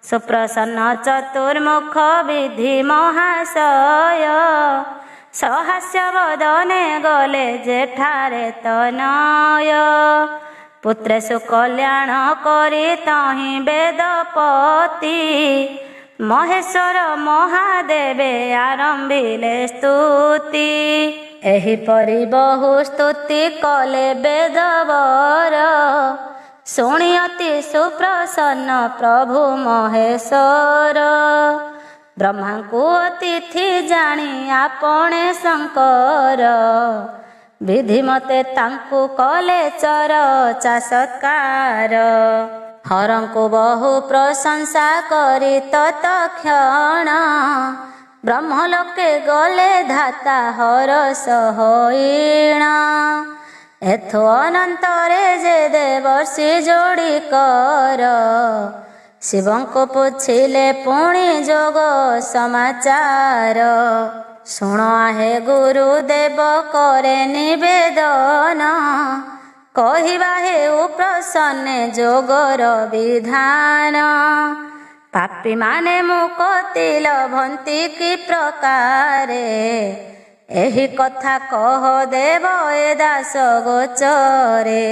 ସୁପ୍ରସନ୍ନ ଚତୁର୍ମୁଖ ବିଧି ମହାଶୟ ସହାସ୍ୟ ବଦନେ ଗଲେ ଯେଠାରେ ତନୟ। ପୁତ୍ରେ ସୁକଲ୍ୟାଣ କରି ତହିଁ ବେଦପତି ମହେଶ୍ୱର ମହାଦେବେ ଆରମ୍ଭିଲେ ସ୍ତୁତି। ଏହିପରି ବହୁ ସ୍ତୁତି କଲେ ବେଦବର ଶୁଣି ଅତି ସୁପ୍ରସନ୍ନ ପ୍ରଭୁ ମହେଶ୍ୱର। ବ୍ରହ୍ମାଙ୍କୁ ଅତିଥି ଜାଣି ଆପଣେ ଶଙ୍କର ବିଧି ମତେ ତାଙ୍କୁ କଲେ ଚରଚା ସତ୍କାର। ହରଙ୍କୁ ବହୁ ପ୍ରଶଂସା କରି ତତ୍କ୍ଷଣ ବ୍ରହ୍ମଲୋକେ ଗଲେ ଧାତା ହରଷ ହୋଇଣ। ଏଥୁ ଅନନ୍ତରେ ଯେ ଦେବର୍ଷି ଯୋଡ଼ିକର ଶିବଙ୍କୁ ପୁଛିଲେ ପୁଣି ଯୋଗ ସମାଚାର। ଶୁଣ ଆହେ ଗୁରୁଦେବ କରେ ନିବେଦନ କହିବା ହେଉ ପ୍ରସନ୍ନେ ଯୋଗର ବିଧାନ। ପାପୀମାନେ ମୁକତି ଲଭନ୍ତି କି ପ୍ରକାରେ ଏହି କଥା କହ ଦେବ ଏ ଦାସ ଗୋଚରେ।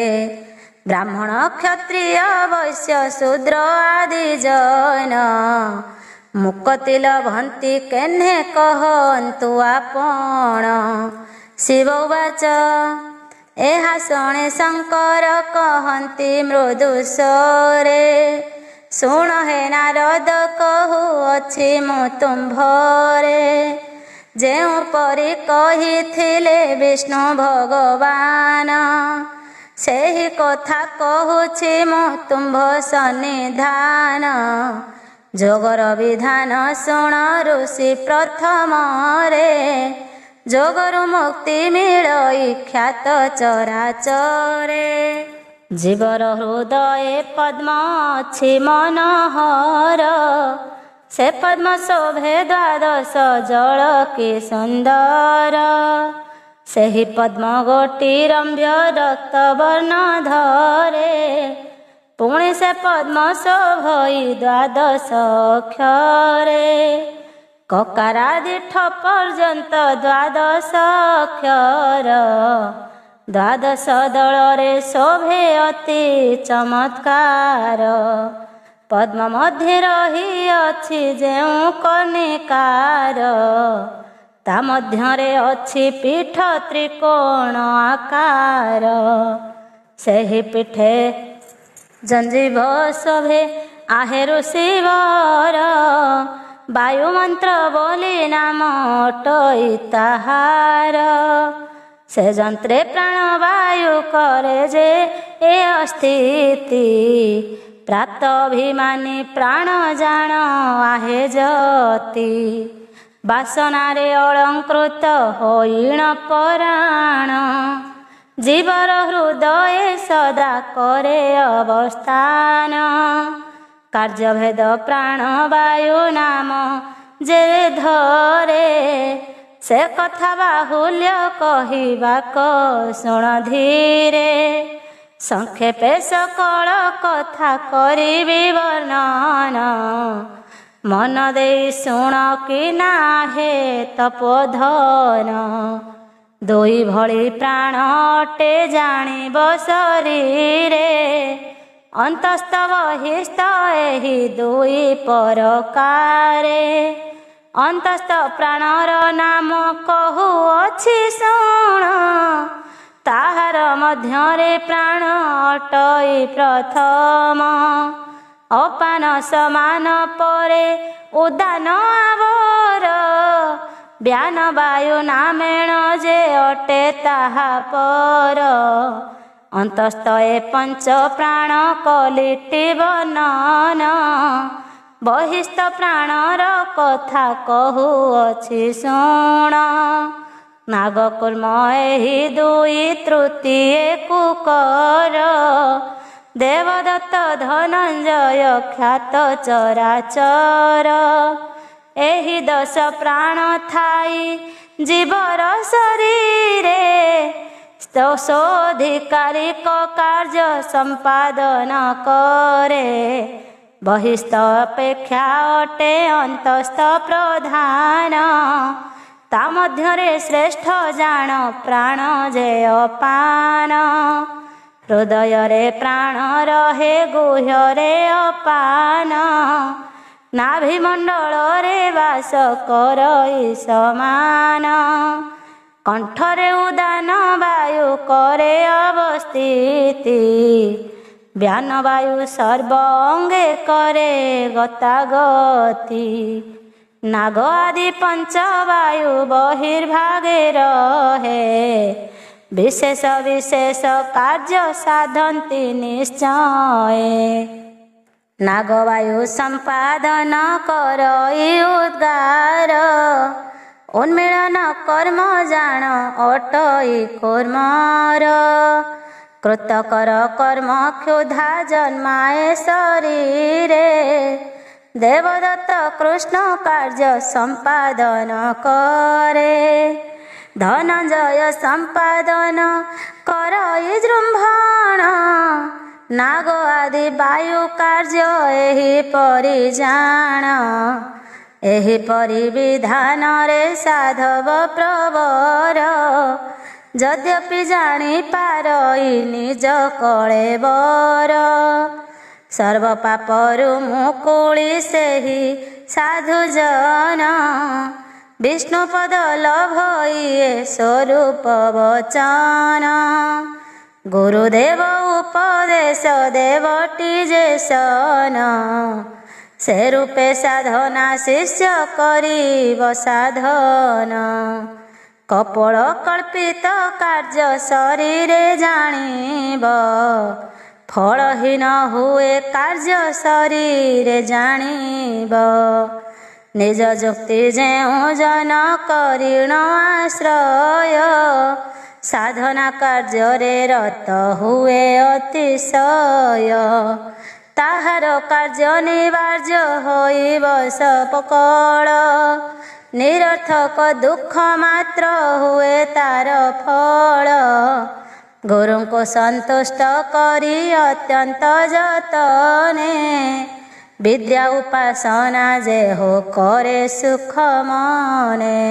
ବ୍ରାହ୍ମଣ କ୍ଷତ୍ରିୟ ବୈଶ୍ୟ ଶୂଦ୍ର ଆଦି ଜନ ମୁକତି ଲଭନ୍ତି କେହ୍ନେ କହନ୍ତୁ ଆପଣ। ଶିବ ଉବାଚ ଏହା ଶୁଣି ଶଙ୍କର କହନ୍ତି ମୃଦୁ ସ୍ୱରେ ଶୁଣ ହେ ନାରଦ କହୁଅଛି ମୁଁ ତୁମ୍ଭରେ। ଯେଉଁପରି କହିଥିଲେ ବିଷ୍ଣୁ ଭଗବାନ ସେହି କଥା କହୁଛି ମୁଁ ତୁମ୍ଭ ସନ୍ନିଧାନ। ଯୋଗର ବିଧାନ ଶୁଣ ଋଷି ପ୍ରଥମରେ ଯୋଗରୁ ମୁକ୍ତି ମିଳଇ ଖ୍ୟାତ ଚରାଚରେ। ଜୀବର ହୃଦଏ ପଦ୍ମ ଅଛି ମନୋହର ସେ ପଦ୍ମ ଶୋଭେ ଦ୍ୱାଦଶ ଜଳ କି ସୁନ୍ଦର। ସେହି ପଦ୍ମ ଗୋଟି ରମ୍ଭ୍ୟ ରକ୍ତ ବର୍ଣ୍ଣ ଧରେ ପୁଣି ସେ ପଦ୍ମ ଶୋଭଇ ଦ୍ୱାଦଶ ଅକ୍ଷରେ। କକାରାଦି ଠ ପର୍ଯ୍ୟନ୍ତ ଦ୍ୱାଦଶ ଅକ୍ଷର ଦ୍ୱାଦଶ ଦଳରେ ଶୋଭେ ଅତି ଚମତ୍କାର। ପଦ୍ମ ମଧ୍ୟ ରହିଅଛି ଯେଉଁ କନିକାର ତା ମଧ୍ୟରେ ଅଛି ପୀଠ ତ୍ରିକୋଣ ଆକାର। ସେହି ପୀଠେ ଜଞ୍ଜିଭ ଶୋଭେ ଆହେ ଋଷିବର ବାୟୁମନ୍ତ୍ର ବୋଲି ନାମ ଅଟଇ ତାହାର। ସେ ଯନ୍ତ୍ରେ ପ୍ରାଣବାୟୁ କରେ ଯେ ଏ ଅସ୍ଥିତି ପ୍ରାତ ଅଭିମାନୀ ପ୍ରାଣ ଜାଣ ଆହେ ଜ୍ୟୋତି। ବାସନାରେ ଅଳଙ୍କୃତ ହୋଇଣ ପରାଣ ଜୀବର ହୃଦୟ ସଦା କରେ ଅବସ୍ଥାନ। କାର୍ଯ୍ୟଭେଦ ପ୍ରାଣବାୟୁ ନାମ ଯେ ଧରେ ସେ କଥା ବାହୁଲ୍ୟ କହିବାକ ଶୁଣ ଧୀରେ। ସଂକ୍ଷେପେ ସକଳ କଥା କରିବି ବର୍ଣ୍ଣନ ମନ ଦେଇ ଶୁଣ କି ନାହେ ତପୋଧନ। ଦୁଇ ଭଳି ପ୍ରାଣ ଅଟେ ଜାଣିବ ଶରୀରେ, ଅନ୍ତସ୍ଥ ବହିସ୍ଥ ଏହି ଦୁଇ ପ୍ରକାରେ। ଅନ୍ତସ୍ଥ ପ୍ରାଣର ନାମ କହୁଅଛି ଶୁଣ, ତାହାର ମଧ୍ୟରେ ପ୍ରାଣ ଅଟଇ ପ୍ରଥମ। ଅପାନ ସମାନ ପରେ ଉଦାନ ଆବର, ବ୍ୟାନ ବାୟୁ ନାମେଣ ଯେ ଅଟେ ତାହା ପର। ଅନ୍ତସ୍ଥ ଏ ପଞ୍ଚ ପ୍ରାଣ କଲିଟି ବର୍ଣ୍ଣନ, ବହିସ୍ଥ ପ୍ରାଣର କଥା କହୁଅଛି ଶୁଣ। ନାଗକୁର୍ମ ଏହି ଦୁଇ ତୃତୀୟକୁ କର, ଦେବଦତ୍ତ ଧନଞ୍ଜୟ ଖ୍ୟାତ ଚରାଚର। ଏହି ଦଶ ପ୍ରାଣ ଥାଇ ଜୀବର ଶରୀରେ, ଦୋଷୋଧିକାରିକ କାର୍ଯ୍ୟ ସମ୍ପାଦନ କରେ। ବହିସ୍ଥ ଅପେକ୍ଷା ଅଟେ ଅନ୍ତସ୍ଥ ପ୍ରଧାନ, ତା ମଧ୍ୟରେ ଶ୍ରେଷ୍ଠ ଜାଣ ପ୍ରାଣ ଯେ ଅପାନ। ହୃଦୟରେ ପ୍ରାଣ ରହେ ଗୁହ୍ୟରେ ଅପାନ, ନାଭିମଣ୍ଡଳରେ ବାସ କରଇ ସମାନ। କଣ୍ଠରେ ଉଦାନ ବାୟୁ କରେ ଅବସ୍ଥିତି, ବ୍ୟାନ ବାୟୁ ସର୍ବ ଅଙ୍ଗେ କରେ ଗତାଗତି। ନାଗ ଆଦି ପଞ୍ଚ ବାୟୁ ବହିର୍ଭାଗେ ରହେ, ବିଶେଷ ବିଶେଷ କାର୍ଯ୍ୟ ସାଧନ୍ତି ନିଶ୍ଚୟ। ନାଗବାୟୁ ସମ୍ପାଦନ କରଇ ଉଦ୍ଗାର, ଉନ୍ମିଳନ କର୍ମ ଜାଣ ଅଟଇ କର୍ମର। କୃତକର କର୍ମ କ୍ଷୁଧା ଜନ୍ମାଏ ଶରୀରେ, ଦେବଦତ୍ତ କୃଷ୍ଣ କାର୍ଯ୍ୟ ସମ୍ପାଦନ କରେ। ଧନଞ୍ଜୟ ସମ୍ପାଦନ କରଇ ଜୃମ୍ଭଣ, ନାଗ ଆଦି ବାୟୁ କାର୍ଯ୍ୟ ଏହିପରି ଜାଣ। ଏହିପରି ବିଧାନରେ ସାଧବ ପ୍ରବର, ଯଦ୍ୟପି ଜାଣିପାରଇ ନିଜ କଳେବର। ସର୍ବ ପାପରୁ ମୁକୁଳି ସେହି ସାଧୁଜନ, ବିଷ୍ଣୁପଦ ଲଭଇଏ ସ୍ୱରୂପ ବଚନ। ଗୁରୁଦେବ ଉପଦେଶ ଦେବଟି ଯେ ସନ, ସେ ରୂପେ ସାଧନା ଶିଷ୍ୟ କରିବ ସାଧନ। କପୋଳ କଳ୍ପିତ କାର୍ଯ୍ୟ ଶରୀରେ ଜାଣିବ, ଫଳହୀନ ହୁଏ କାର୍ଯ୍ୟ ଶରୀରେ ଜାଣିବ। ନିଜ ଯୁକ୍ତି ଯେଉଁ ଜନ କରିଣ ଆଶ୍ରୟ, ସାଧନା କାର୍ଯ୍ୟରେ ରତ ହୁଏ ଅତିଶୟ। ତାହାର କାର୍ଯ୍ୟ ନିବାର୍ଯ୍ୟ ହୋଇବ ସପକଳ, ନିରର୍ଥକ ଦୁଃଖ ମାତ୍ର ହୁଏ ତାର ଫଳ। ଗୁରୁଙ୍କୁ ସନ୍ତୁଷ୍ଟ କରି ଅତ୍ୟନ୍ତ ଯତନେ, ବିଦ୍ୟା ଉପାସନା ଯେ ହୋ କରେ ସୁଖ ମନେ।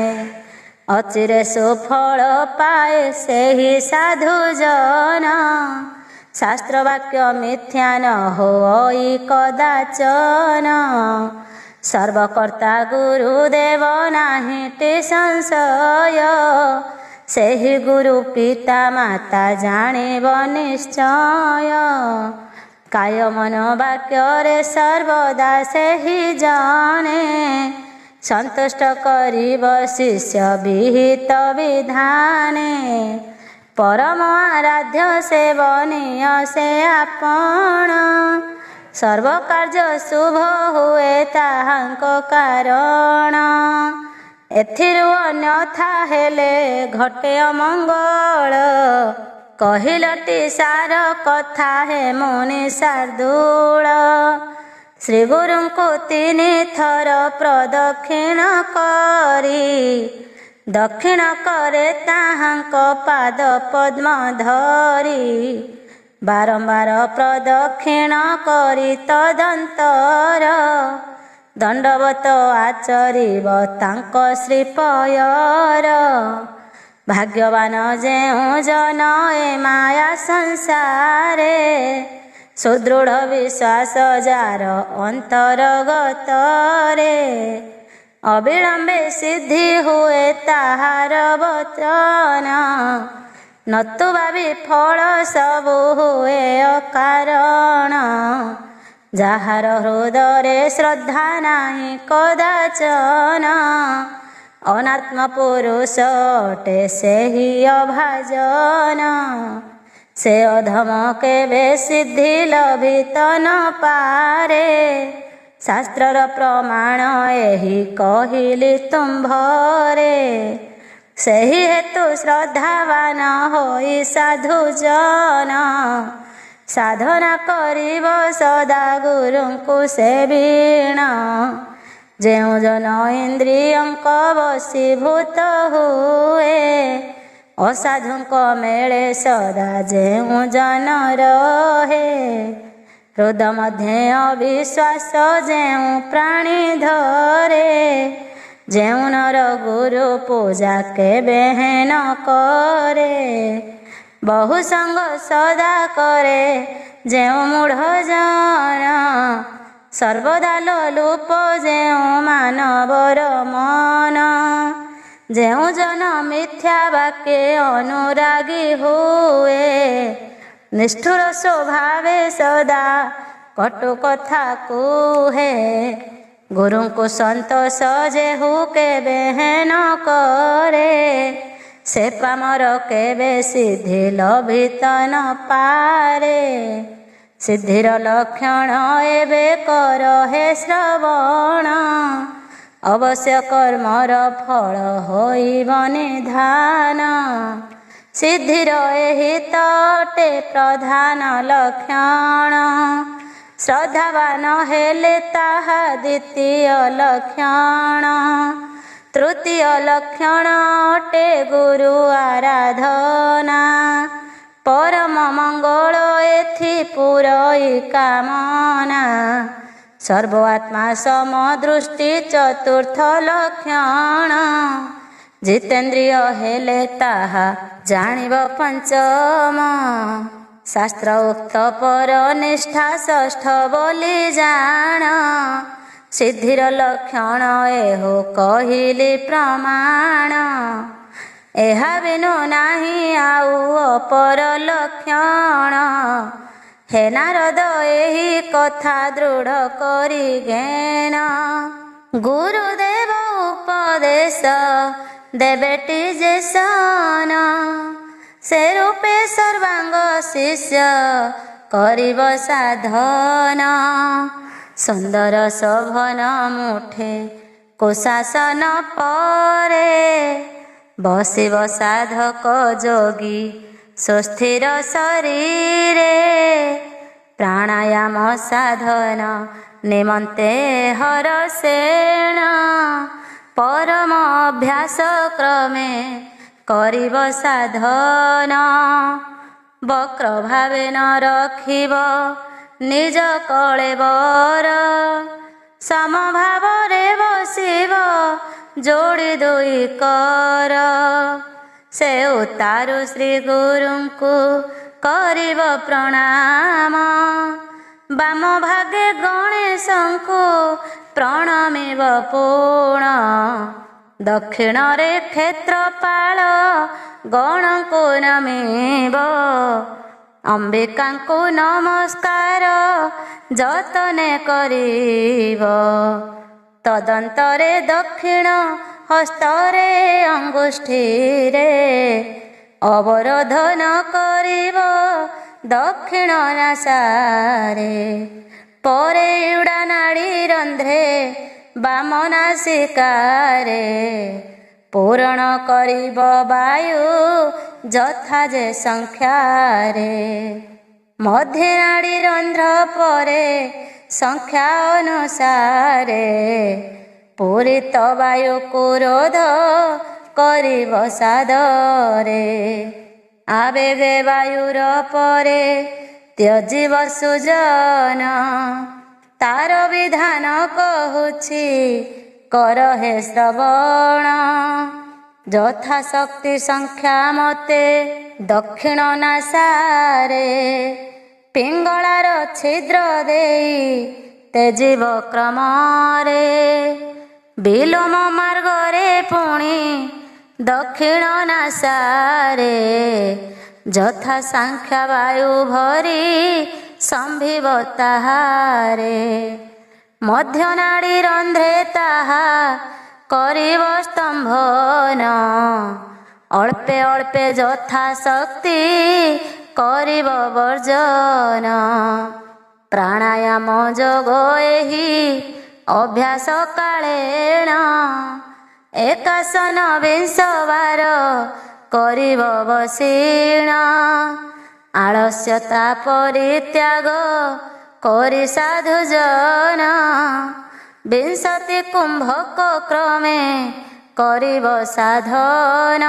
ଅଚିରେ ସୁଫଳ ପାଏ ସେହି ସାଧୁଜନ, ଶାସ୍ତ୍ର ବାକ୍ୟ ମିଥ୍ୟା ନ ହୋଇ କଦାଚନ। ସର୍ବକର୍ତ୍ତା ଗୁରୁଦେବ ନାହିଁଟି ସଂଶୟ, ସେହି ଗୁରୁ ପିତା ମାତା ଜାଣିବ ନିଶ୍ଚୟ। କାୟ ମନ ବାକ୍ୟରେ ସର୍ବଦା ସେହି ଜଣେ, ସନ୍ତୁଷ୍ଟ କରିବ ଶିଷ୍ୟ ବିହିତ ବିଧାନେ। ପରମ ଆରାଧ୍ୟ ସେବନୀୟ ସେ ଆପଣ, ସର୍ବ କାର୍ଯ୍ୟ ଶୁଭ ହୁଏ ତାହାଙ୍କ କାରଣ। ଏଥିରୁ ଅନ୍ୟଥା ହେଲେ ଘଟେ ଅମଙ୍ଗଳ, କହିଲଟି ସାର କଥା ହେ ମୁନି ଶାର୍ଦୂଳ। ଶ୍ରୀ ଗୁରୁଙ୍କୁ 3 ଥର ପ୍ରଦକ୍ଷିଣ କରି, ଦକ୍ଷିଣ କରେ ତାହାଙ୍କ ପାଦ ପଦ୍ମ ଧରି। ବାରମ୍ବାର ପ୍ରଦକ୍ଷିଣ କରି ତଦନ୍ତର, ଦଣ୍ଡବତ ଆଚରିବ ତାଙ୍କ ଶ୍ରୀପୟର। ଭାଗ୍ୟବାନ ଯେଉଁ ଜନ ଏ ମାୟା ସଂସାରେ, ସୁଦୃଢ଼ ବିଶ୍ୱାସ ଯାର ଅନ୍ତରଗତରେ, ଅବିଳମ୍ବେ ସିଦ୍ଧି ହୁଏ ତାହାର ବଚନ, ନତୁବା ବିଫଳ ସବୁ ହୁଏ ଅକାରଣ। ଯାହାର ହୃଦୟରେ ଶ୍ରଦ୍ଧା ନାହିଁ କଦାଚନ, ଅନାତ୍ମ ପୁରୁଷ ଅଟେ ସେହି ଅଭାଜନ। ସେ ଅଧମ କେବେ ସିଦ୍ଧି ଲଭିତ ନ ପାରେ, ଶାସ୍ତ୍ରର ପ୍ରମାଣ ଏହି କହିଲି ତୁମ୍ଭରେ। ସେହି ହେତୁ ଶ୍ରଦ୍ଧାବାନ ହୋଇ ସାଧୁଜନ, ସାଧନା କରିବ ସଦା ଗୁରୁଙ୍କୁ ସେବିଣ। ଯେଉଁ ଜନ ଇନ୍ଦ୍ରିୟଙ୍କ ବଶୀଭୂତ ହୁଏ, ଅସାଧୁଙ୍କ ମେଳେ ସଦା ଯେଉଁ ଜନ ରହେ। ହୃଦ ମଧ୍ୟରେ ଅବିଶ୍ୱାସ ଯେଉଁ ପ୍ରାଣୀ ଧରେ, ଯେଉଁ ନର ଗୁରୁ ପୂଜା କେବେ ନ କରେ। ବହୁ ସଙ୍ଗ ସଦା କରେ ଯେଉଁ ମୂଢ଼ ଜନ, ସର୍ବଦା ଲୋଲୁପ ଯେଉଁ ମାନବର ମନ। ଯେଉଁ ଜନ ମିଥ୍ୟା ବାକ୍ୟେ ଅନୁରାଗୀ ହୁଏ, ନିଷ୍ଠୁର ସ୍ୱଭାବେ ସଦା କଟୁ କଥା କୁହେ। ଗୁରୁଙ୍କୁ ସନ୍ତୋଷ ଯେହୁ କେବେ ନ କରେ, ସେ ପାମର କେବେ ସିଦ୍ଧି ଲଭିତ ନ ପାରେ। ସିଦ୍ଧିର ଲକ୍ଷଣ ଏବେ କର ହେ ଶ୍ରବଣ, ଅବଶ୍ୟ କର୍ମର ଫଳ ହୋଇବ ନିଧାନ। ସିଦ୍ଧିର ଏହି ତ ଅଟେ ପ୍ରଧାନ ଲକ୍ଷଣ, ଶ୍ରଦ୍ଧାବାନ ହେଲେ ତାହା ଦ୍ୱିତୀୟ ଲକ୍ଷଣ। ତୃତୀୟ ଲକ୍ଷଣ ଅଟେ ଗୁରୁ ଆରାଧନା, ପରମ ମଙ୍ଗଳ ଏଥି ପୁରଇ କାମନା। ସର୍ବ ଆତ୍ମା ସମଦୃଷ୍ଟି ଚତୁର୍ଥ ଲକ୍ଷଣ, ଜିତେନ୍ଦ୍ରିୟ ହେଲେ ତାହା ଜାଣିବ ପଞ୍ଚମ। ଶାସ୍ତ୍ର ଉକ୍ତ ପର ନିଷ୍ଠା ଷଷ୍ଠ ବୋଲି ଜାଣ, ସିଦ୍ଧିର ଲକ୍ଷଣ ଏହୁ କହିଲି ପ୍ରମାଣ। ଏହା ବିନୁ ନାହିଁ ଆଉ ଅପର ଲକ୍ଷଣ, ହେ ନାରଦ ଏହି କଥା ଦୃଢ଼ କରି ଜ୍ଞାନ। ଗୁରୁଦେବ ଉପଦେଶ ଦେବେଟି ଯେ ସନ, ସେ ରୂପେ ସର୍ବାଙ୍ଗ ଶିଷ୍ୟ କରିବ ସାଧନ। ସୁନ୍ଦର ଶୋଭନ ମୁଠେ କୁଶାସନ ପରେ, ବସିବ ସାଧକ ଯୋଗୀ ସୁସ୍ଥିର ଶରୀରେ। ପ୍ରାଣାୟାମ ସାଧନ ନିମନ୍ତେ ହରଷେଣ, ପରମ ଅଭ୍ୟାସ କ୍ରମେ କରିବ ସାଧନ। ବକ୍ର ଭାବେ ନ ରଖିବ ନିଜ କଳେବର, ସମଭାବରେ ବସିବ ଯୋଡ଼ି ଦୁଇ କର। ସେ ଉତ୍ତାରୁ ଶ୍ରୀ ଗୁରୁଙ୍କୁ କରିବ ପ୍ରଣାମ, ବାମ ଭାଗେ ଗଣେଶଙ୍କୁ ପ୍ରଣମିବ ପୁଣ। ଦକ୍ଷିଣରେ କ୍ଷେତ୍ରପାଳ ଗଣଙ୍କୁ ନମିବ, ଅମ୍ବିକାଙ୍କୁ ନମସ୍କାର ଯତନେ କରିବ। ତଦନ୍ତରେ ଦକ୍ଷିଣ ହସ୍ତରେ ଅଙ୍ଗୁଷ୍ଠୀରେ, ଅବରୋଧନ କରିବ ଦକ୍ଷିଣ ନାସାରେ। ପରେ ଉଡ଼ା ନାଡ଼ି ରନ୍ଧ୍ରେ ବାମ ନାସିକାରେ, ପୂରଣ କରିବ ବାୟୁ ଯଥା ଯେ ସଂଖ୍ୟାରେ। ମଧ୍ୟ ନାଡ଼ି ରନ୍ଧ୍ର ପରେ ସଂଖ୍ୟା ଅନୁସାରେ, ପୂରିତ ବାୟୁକୁ ରୋଧ କରିବ ସାଦରେ। ଆବେଗେ ବାୟୁର ପରେ ତ୍ୟଜିବ ସୁଜନ, ତାର ବିଧାନ କହୁଛି କର ହେ ଶ୍ରବଣ। ଯଥା ଶକ୍ତି ସଂଖ୍ୟା ମତେ ଦକ୍ଷିଣ ନାସାରେ ପିଙ୍ଗଳାର ଛିଦ୍ର ଦେଇ ତେଜିବ କ୍ରମରେ ବିଲୋମ ମାର୍ଗରେ ପୁଣି ଦକ୍ଷିଣ ନାସାରେ ଯଥା ସାଂଖ୍ୟ ବାୟୁ ଭରି ସମ୍ଭିବ ତାହାରେ ମଧ୍ୟନାଡ଼ି ରନ୍ଧ୍ରେ ତାହା କରିବ ସ୍ତମ୍ଭନ ଅଳ୍ପେ ଅଳ୍ପେ ଯଥା ଶକ୍ତି କରିବ ବର୍ଜନ ପ୍ରାଣାୟାମ ଯୋଗ ଏହି ଅଭ୍ୟାସ କାଳେଣ ଏକାସନ 20 ବାର କରିବ ବସିଣ ଆଳସ୍ୟତା ପରିତ୍ୟାଗ କରି ସାଧୁ ଜନ 20 କୁମ୍ଭକ କ୍ରମେ କରିବ ସାଧନ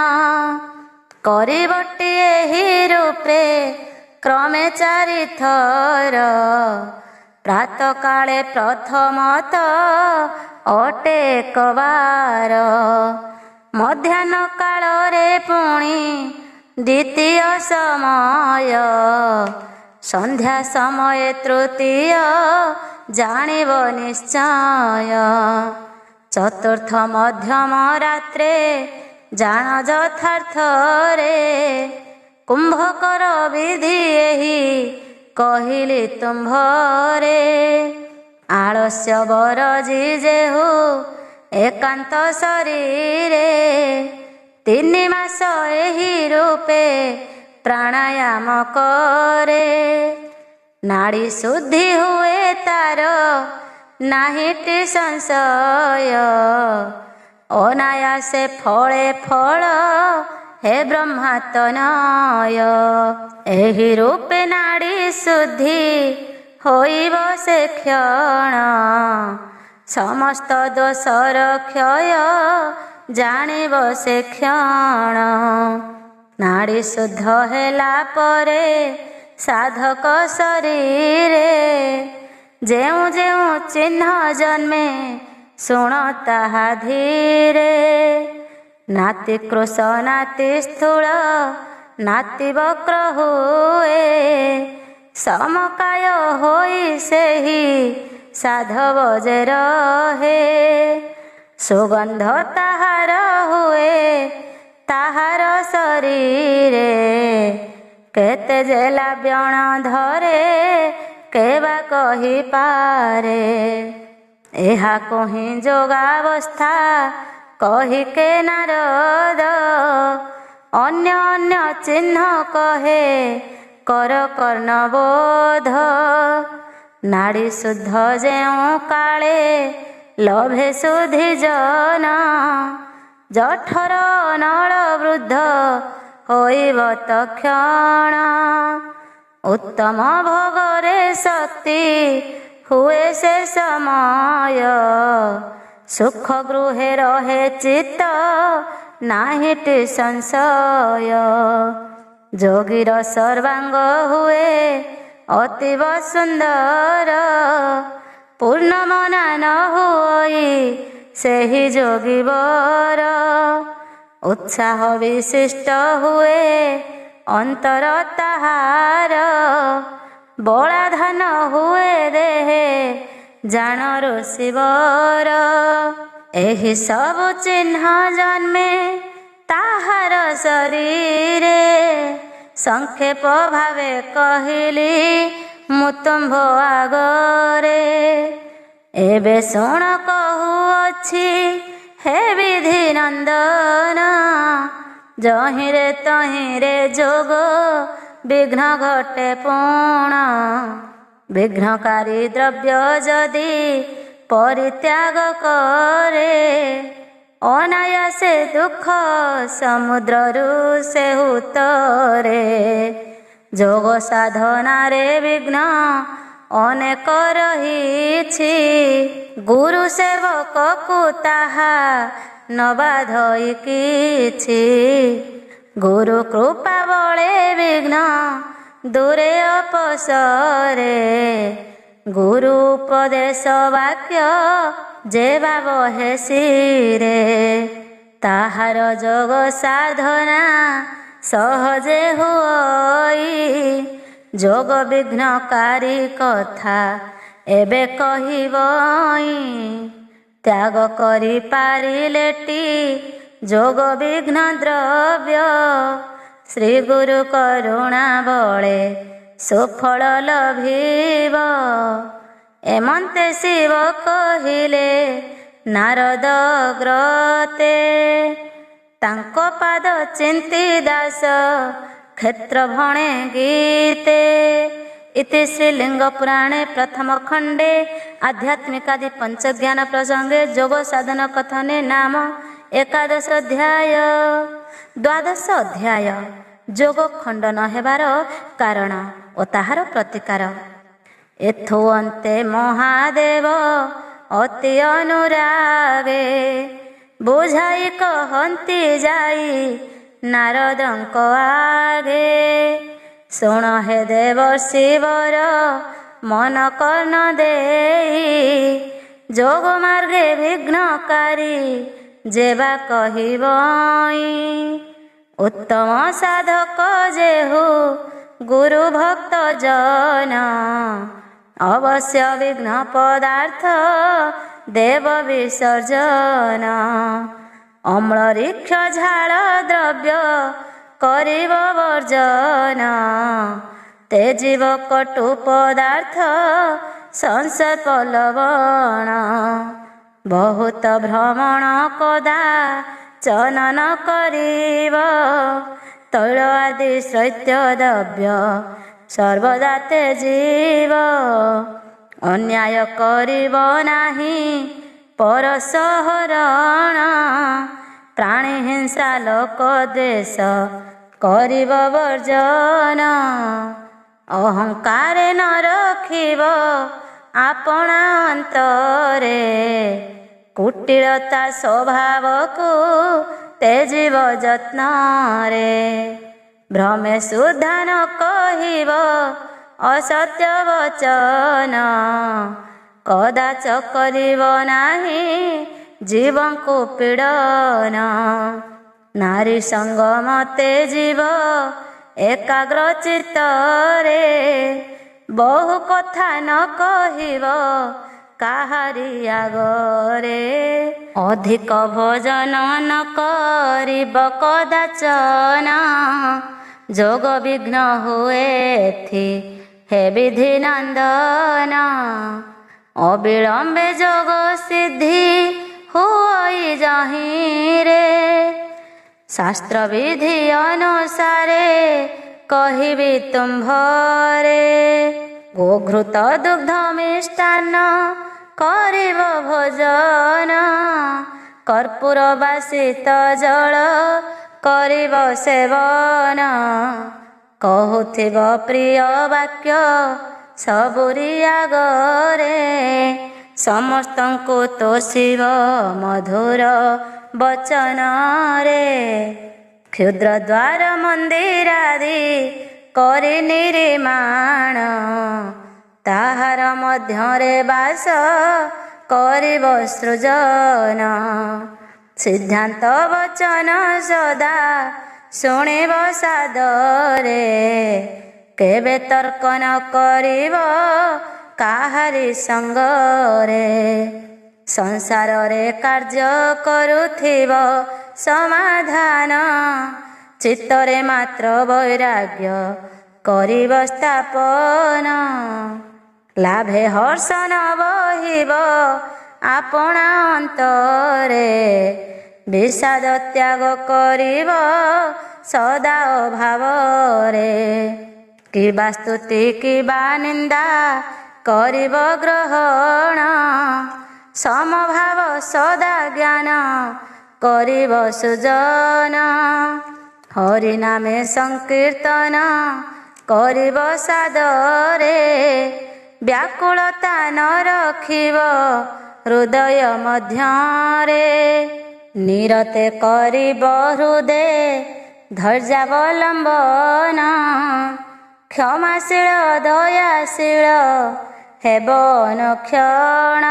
କରିବଟି ଏହି ରୂପେ କ୍ରମେ 4 ଥର ପ୍ରାତଃକାଳେ ପ୍ରଥମତ ଅଟେ 1 ବାର ମଧ୍ୟାହ୍ନ କାଳରେ ପୁଣି ଦ୍ୱିତୀୟ ସମୟ ସନ୍ଧ୍ୟା ସମୟେ ତୃତୀୟ ଜାଣିବ ନିଶ୍ଚୟ ଚତୁର୍ଥ ମଧ୍ୟମ ରାତ୍ରେ ଜାଣ ଯଥାର୍ଥରେ କୁମ୍ଭକର ବିଧି ଏହି କହିଲି ତୁମ୍ଭରେ ଆଳସ୍ୟ ବରଜି ଯେହୁ ଏକାନ୍ତ ଶରୀରେ 3 ମାସ ଏହି ରୂପେ ପ୍ରାଣାୟାମ କରେ ନାଡ଼ି ଶୁଦ୍ଧି ହୁଏ ତାର ନାହିଁଟି ସଂଶୟ ଅନାୟାସେ ଫଳେ ଫଳ ହେ ବ୍ରହ୍ମାତନୟ ଏହି ରୂପେ ନାଡ଼ି ଶୁଦ୍ଧି ହୋଇବ ସେ କ୍ଷଣ ସମସ୍ତ ଦୋଷର କ୍ଷୟ ଜାଣିବ ସେ କ୍ଷଣ ନାଡ଼ି ଶୁଦ୍ଧ ହେଲା ପରେ ସାଧକ ଶରୀରେ ଯେଉଁ ଯେଉଁ ଚିହ୍ନ ଜନ୍ମେ ଶୁଣ ତାହା ଧୀରେ ନାତି କୃଶ ନାତି ସ୍ଥୂଳ ନାତି ବକ୍ର ହୁଏ ସମକାୟ ହୋଇ ସେହି ସାଧବ ଯେ ରହେ ସୁଗନ୍ଧ ତାହାର ହୁଏ ତାହାର ଶରୀରେ କେତେ ଯେ ଲାବ୍ୟଣ ଧରେ କେବା କହିପାରେ ଏହାକୁ ହିଁ ଯୋଗାବସ୍ଥା କହିକେ ନାରଦ ଅନ୍ୟ ଅନ୍ୟ ଚିହ୍ନ କହେ କର କର୍ଣ୍ଣବୋଧ ନାଡ଼ି ଶୁଦ୍ଧ ଯେଉଁ କାଳେ ଲଭେ ସୁଧି ଜନ ଜଠର ନଳ ବୃଦ୍ଧ ହୋଇବ ତକ୍ଷଣ ଉତ୍ତମ ଭୋଗରେ ଶକ୍ତି ହୁଏ ସେ ସମୟ ସୁଖ ଗୃହେ ରହେ ଚିତ୍ତ ନାହିଁଟି ସଂଶୟ ଯୋଗୀର ସର୍ବାଙ୍ଗ ହୁଏ ଅତୀବ ସୁନ୍ଦର ପୂର୍ଣ୍ଣ ମନା ନ ହୋଇ ସେହି ଯୋଗୀବର ଉତ୍ସାହ ବିଶିଷ୍ଟ ହୁଏ ଅନ୍ତର ତାହାର ବଳାଧାନ ହୁଏ ଦେହେ ଜାଣରୁ ଶିବର ଏହି ସବୁ ଚିହ୍ନ ଜନ୍ମେ ତାହାର ଶରୀରେ ସଂକ୍ଷେପ ଭାବେ କହିଲି ମୁଁ ତୁମ୍ଭ ଆଗରେ ଏବେ ଶୁଣ କହୁଅଛି ହେ ବିଧି ନନ୍ଦନ ଯହିଁରେ ତହିଁରେ ଯୋଗ ବିଘ୍ନ ଘଟେ ପୁଣ ବିଘ୍ନକାରୀ ଦ୍ରବ୍ୟ ଯଦି ପରିତ୍ୟାଗ କରେ ଅନାୟାସେ ଦୁଃଖ ସମୁଦ୍ରରୁ ସେ ଉତ୍ତରେ ଯୋଗ ସାଧନାରେ ବିଘ୍ନ ଅନେକ ରହିଛି ଗୁରୁ ସେବକକୁ ତାହା ନବାଧଇ କିଛି ଗୁରୁ କୃପା ବଳେ ବିଘ୍ନ ଦୂରେ ଅପସରେ ଗୁରୁ ଉପଦେଶ ବାକ୍ୟ ଯେ ଭାବ ହେସିରେ ତାହାର ଯୋଗ ସାଧନା ସହଜେ ହୁଅଇ। ଯୋଗ ବିଘ୍ନକାରୀ କଥା ଏବେ କହିବଇ। ତ୍ୟାଗ କରି ପାରିଲେଟି ଯୋଗ ବିଘ୍ନ ଦ୍ରବ୍ୟ। ଶ୍ରୀ ଗୁରୁ କରୁଣା ବଳେ ସୁଫଳ ଲଭିବ। ଏମନ୍ତେ ଶିବ କହିଲେ ନାରଦ ଗ୍ରତେ। ତାଙ୍କ ପାଦ ଚିନ୍ତି ଦାସ କ୍ଷେତ୍ର ଭଣେ ଗୀତେ। इति श्रीलिंग पुराणे प्रथम खंडे आध्यात्मिकादि पंचज्ञान प्रसंगे जोग साधन कथने नाम एकादश अध्याय। द्वादश अध्याय जोग खंडन हेबार कारण ओ ताहार प्रतिकार। एथु अन्ते महादेव अति अनुरागे बुझाई कहन्ति जाई नारदंक आगे। शुण हे देव शिवर मन कर्ण देई जोग मार्गे विघ्नकारी जेबा कहिबई। उत्तम साधक जेहु गुरु भक्त जन अवश्य विघ्न पदार्थ देव विसर्जन। अम्ल ऋक्ष झाल द्रव्य करिब वर्जन। तेजीव कटु पदार्थ संसद लवण। बहुत भ्रमण कदा चनन करिब तैल आदि शैत्य द्रव्य सर्वदा तेजीव। अन्याय करिब नाही परसहरण। प्राणी हिंसा लोक द्वेष करिब वर्जन। अहंकार न रखिब आपणा अंतरे कुटिलता स्वभाव को तेजीव जत्न रे। भ्रमे शुद्धा न कहिब असत्य वचन। कदाच करिब नाही जीवन को पीड़न। नारी संग मते जीव एकाग्र चित्तरे बहु कथा न कहिब काहारी आगरे। अधिक भोजन न करिब कदाचन जोग विघ्न हुए थी हे विधि नंदन। अविलंबे जोग सिद्धि हुई जाहि रे शास्त्र विधि अनुसारे कहिबी तुम्भरे। गोघृत दुग्ध मिष्टान्न करिब भोजन। कर्पूर बासित जल करिब सेवन। कहुथिब प्रिय वाक्य सबुरी आगरे। समस्तंको तोषिब मधुर वचन रे। क्षुद्र द्वार मंदिरादि करि निर्माण। ताहार मध्यरे बास करिब सृजन। सिद्धांत वचन सदा शुणिब सादरे। केबे तर्क न करिब काहारी संगरे। संसार रे कार्य करुथिब समाधान। चित्तरे मात्र वैराग्य करिब स्थापन। लाभे हर्ष न बहिब आपणा अंतरे। विषाद त्याग करिब सदा अभावरे। किबा स्तुति किबा निंदा करिब ग्रहण। समभाव सदा ज्ञान करिब सुजन। हरि नामे संकीर्तन करिब सादरे। व्याकुलता न रखिब हृदय मध्यरे। निरते करिब हृदय धैर्यावलंबन। क्षमाशील दयाशील हेब अनुक्षण।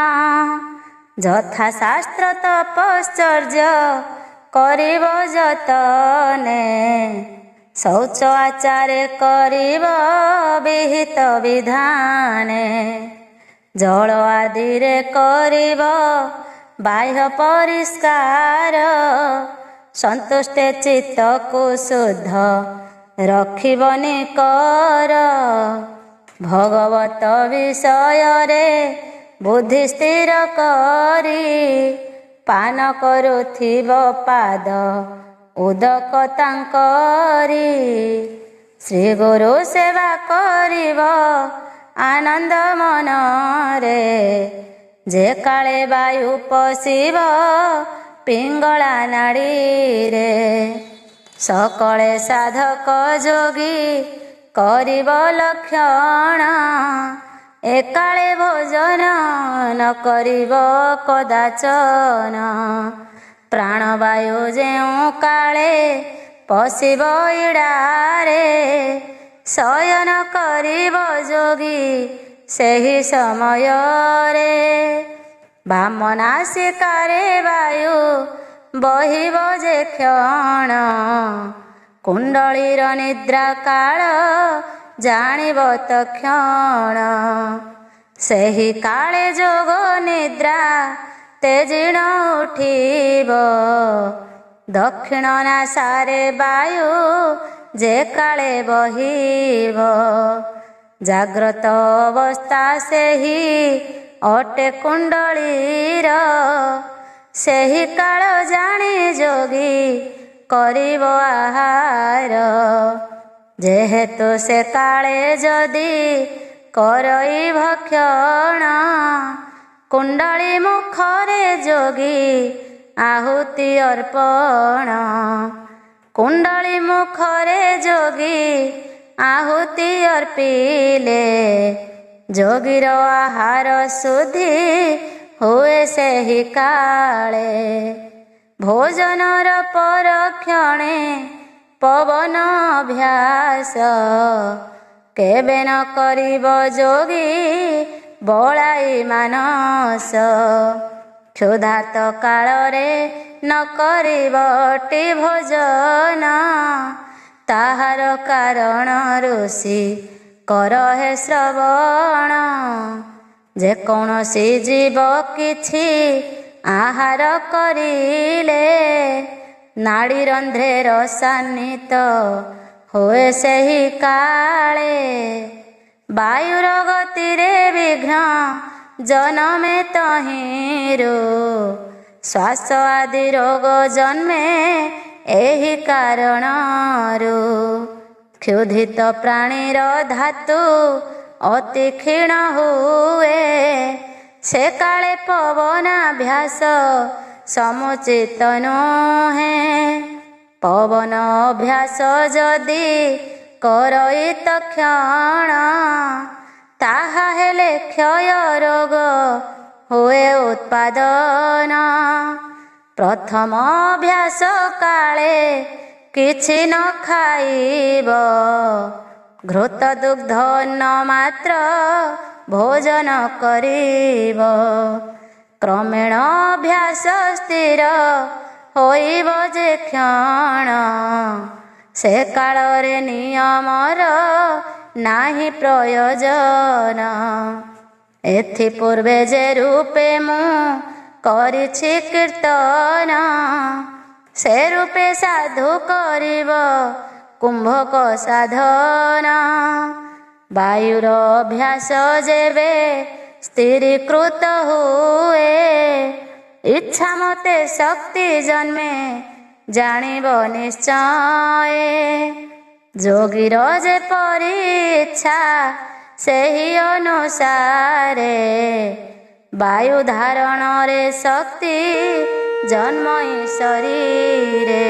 यथा शास्त्र तपश्चर्य କରିବ ଯତନେ, ଶୌଚ ଆଚାରେ କରିବ ବିହିତ ବିଧାନେ, ଜଳ ଆଦିରେ କରିବ ବାହ୍ୟ ପରିଷ୍କାର, ସନ୍ତୁଷ୍ଟେ ଚିତ୍ତକୁ ଶୁଦ୍ଧ ରଖିବନି କର, ଭଗବତ ବିଷୟରେ ବୁଦ୍ଧି ସ୍ଥିର କରି, ପାନ କରୁଥିବ ପାଦ ଉଦକ ତାଙ୍କରି, ଶ୍ରୀ ଗୁରୁ ସେବା କରିବ ଆନନ୍ଦ ମନରେ, ଯେ କାଳେ ବାୟୁ ପଶିବ ପିଙ୍ଗଳା ନାଡିରେ, ସକଳେ ସାଧକ ଯୋଗୀ କରିବ ଲକ୍ଷଣ, ଏକାଳେ ଭୋଜନ ନ କରିବ କଦାଚନ, ପ୍ରାଣବାୟୁ ଯେଉଁ କାଳେ ପଶିବ ଇଡ଼ାରେ, ଶୟନ କରିବ ଯୋଗୀ ସେହି ସମୟରେ, ବାମ ନାସିକାରେ ବାୟୁ ବହିବ ଯେ କ୍ଷଣ, କୁଣ୍ଡଳୀର ନିଦ୍ରା କାଳ ଜାଣିବ ତକ୍ଷଣ, ସେହି କାଳେ ଯୋଗ ନିଦ୍ରା ତେଜିଣ ଉଠିବ, ଦକ୍ଷିଣ ନାସାରେ ବାୟୁ ଯେ କାଳେ ବହିବ, ଜାଗ୍ରତ ଅବସ୍ଥା ସେହି ଅଟେ କୁଣ୍ଡଳୀର, ସେହି କାଳ ଜାଣି ଯୋଗୀ କରିବ ଆହାର, ଯେହେତୁ ସେ କାଳେ ଯଦି କରଇ ଭକ୍ଷଣ, କୁଣ୍ଡଳୀ ମୁଖରେ ଯୋଗୀ ଆହୁତି ଅର୍ପଣ, କୁଣ୍ଡଳୀ ମୁଖରେ ଯୋଗୀ ଆହୁତି ଅର୍ପିଲେ, ଯୋଗୀର ଆହାର ଶୁଦ୍ଧି ହୁଏ ସେହି କାଳେ, ଭୋଜନର ପରକ୍ଷଣେ ପବନ ଅଭ୍ୟାସ, କେବେ ନ କରିବ ଯୋଗୀ ବଳାଇ ମାନସ, କ୍ଷୁଧାର୍ତ କାଳରେ ନ କରିବ ଅଟି ଭୋଜନ, ତାହାର କାରଣ ଋଷି କର ହେ ଶ୍ରବଣ, ଯେକୌଣସି ଜୀବ କିଛି ଆହାର କରିଲେ, ନାଡି ରନ୍ଧ୍ରେ ରସାନ୍ୱିତ ହୁଏ ସେହି କାଳେ, ବାୟୁର ଗତିରେ ବିଘ୍ନ ଜନମେ ତହିଁରୁ, ଶ୍ୱାସ ଆଦି ରୋଗ ଜନ୍ମେ ଏହି କାରଣରୁ, କ୍ଷୁଧିତ ପ୍ରାଣୀର ଧାତୁ ଅତି କ୍ଷୀଣ ହୁଏ, ସେ କାଳେ ପବନାଭ୍ୟାସ ସମୁଚିତ ନୁହେଁ, ପବନ ଅଭ୍ୟାସ ଯଦି କରଇ ତକ୍ଷଣ, ତାହା ହେଲେ କ୍ଷୟ ରୋଗ ହୁଏ ଉତ୍ପାଦନ, ପ୍ରଥମ ଅଭ୍ୟାସ କାଳେ କିଛି ନ ଖାଇବ, ଘୃତ ଦୁଗ୍ଧ ଅନ୍ନ ମାତ୍ର ଭୋଜନ କରିବ, କ୍ରମେଣ ଅଭ୍ୟାସ ସ୍ଥିର ହୋଇବ ଯେ କ୍ଷଣ, ସେ କାଳରେ ନିୟମର ନାହିଁ ପ୍ରୟୋଜନ, ଏଥିପୂର୍ବେ ଯେ ରୂପେ ମୁଁ କରିଛି କୀର୍ତ୍ତନ, ସେ ରୂପେ ସାଧୁ କରିବ କୁମ୍ଭକ ସାଧନ, ବାୟୁର ଅଭ୍ୟାସ ଯେବେ ସ୍ଥିରୀକୃତ ହୁଏ, ଇଚ୍ଛା ମତେ ଶକ୍ତି ଜନ୍ମେ ଜାଣିବ ନିଶ୍ଚୟ, ଯୋଗୀର ଯେପରି ଇଚ୍ଛା ସେହି ଅନୁସାରେ, ବାୟୁ ଧାରଣରେ ଶକ୍ତି ଜନ୍ମଇ ଶରୀରେ।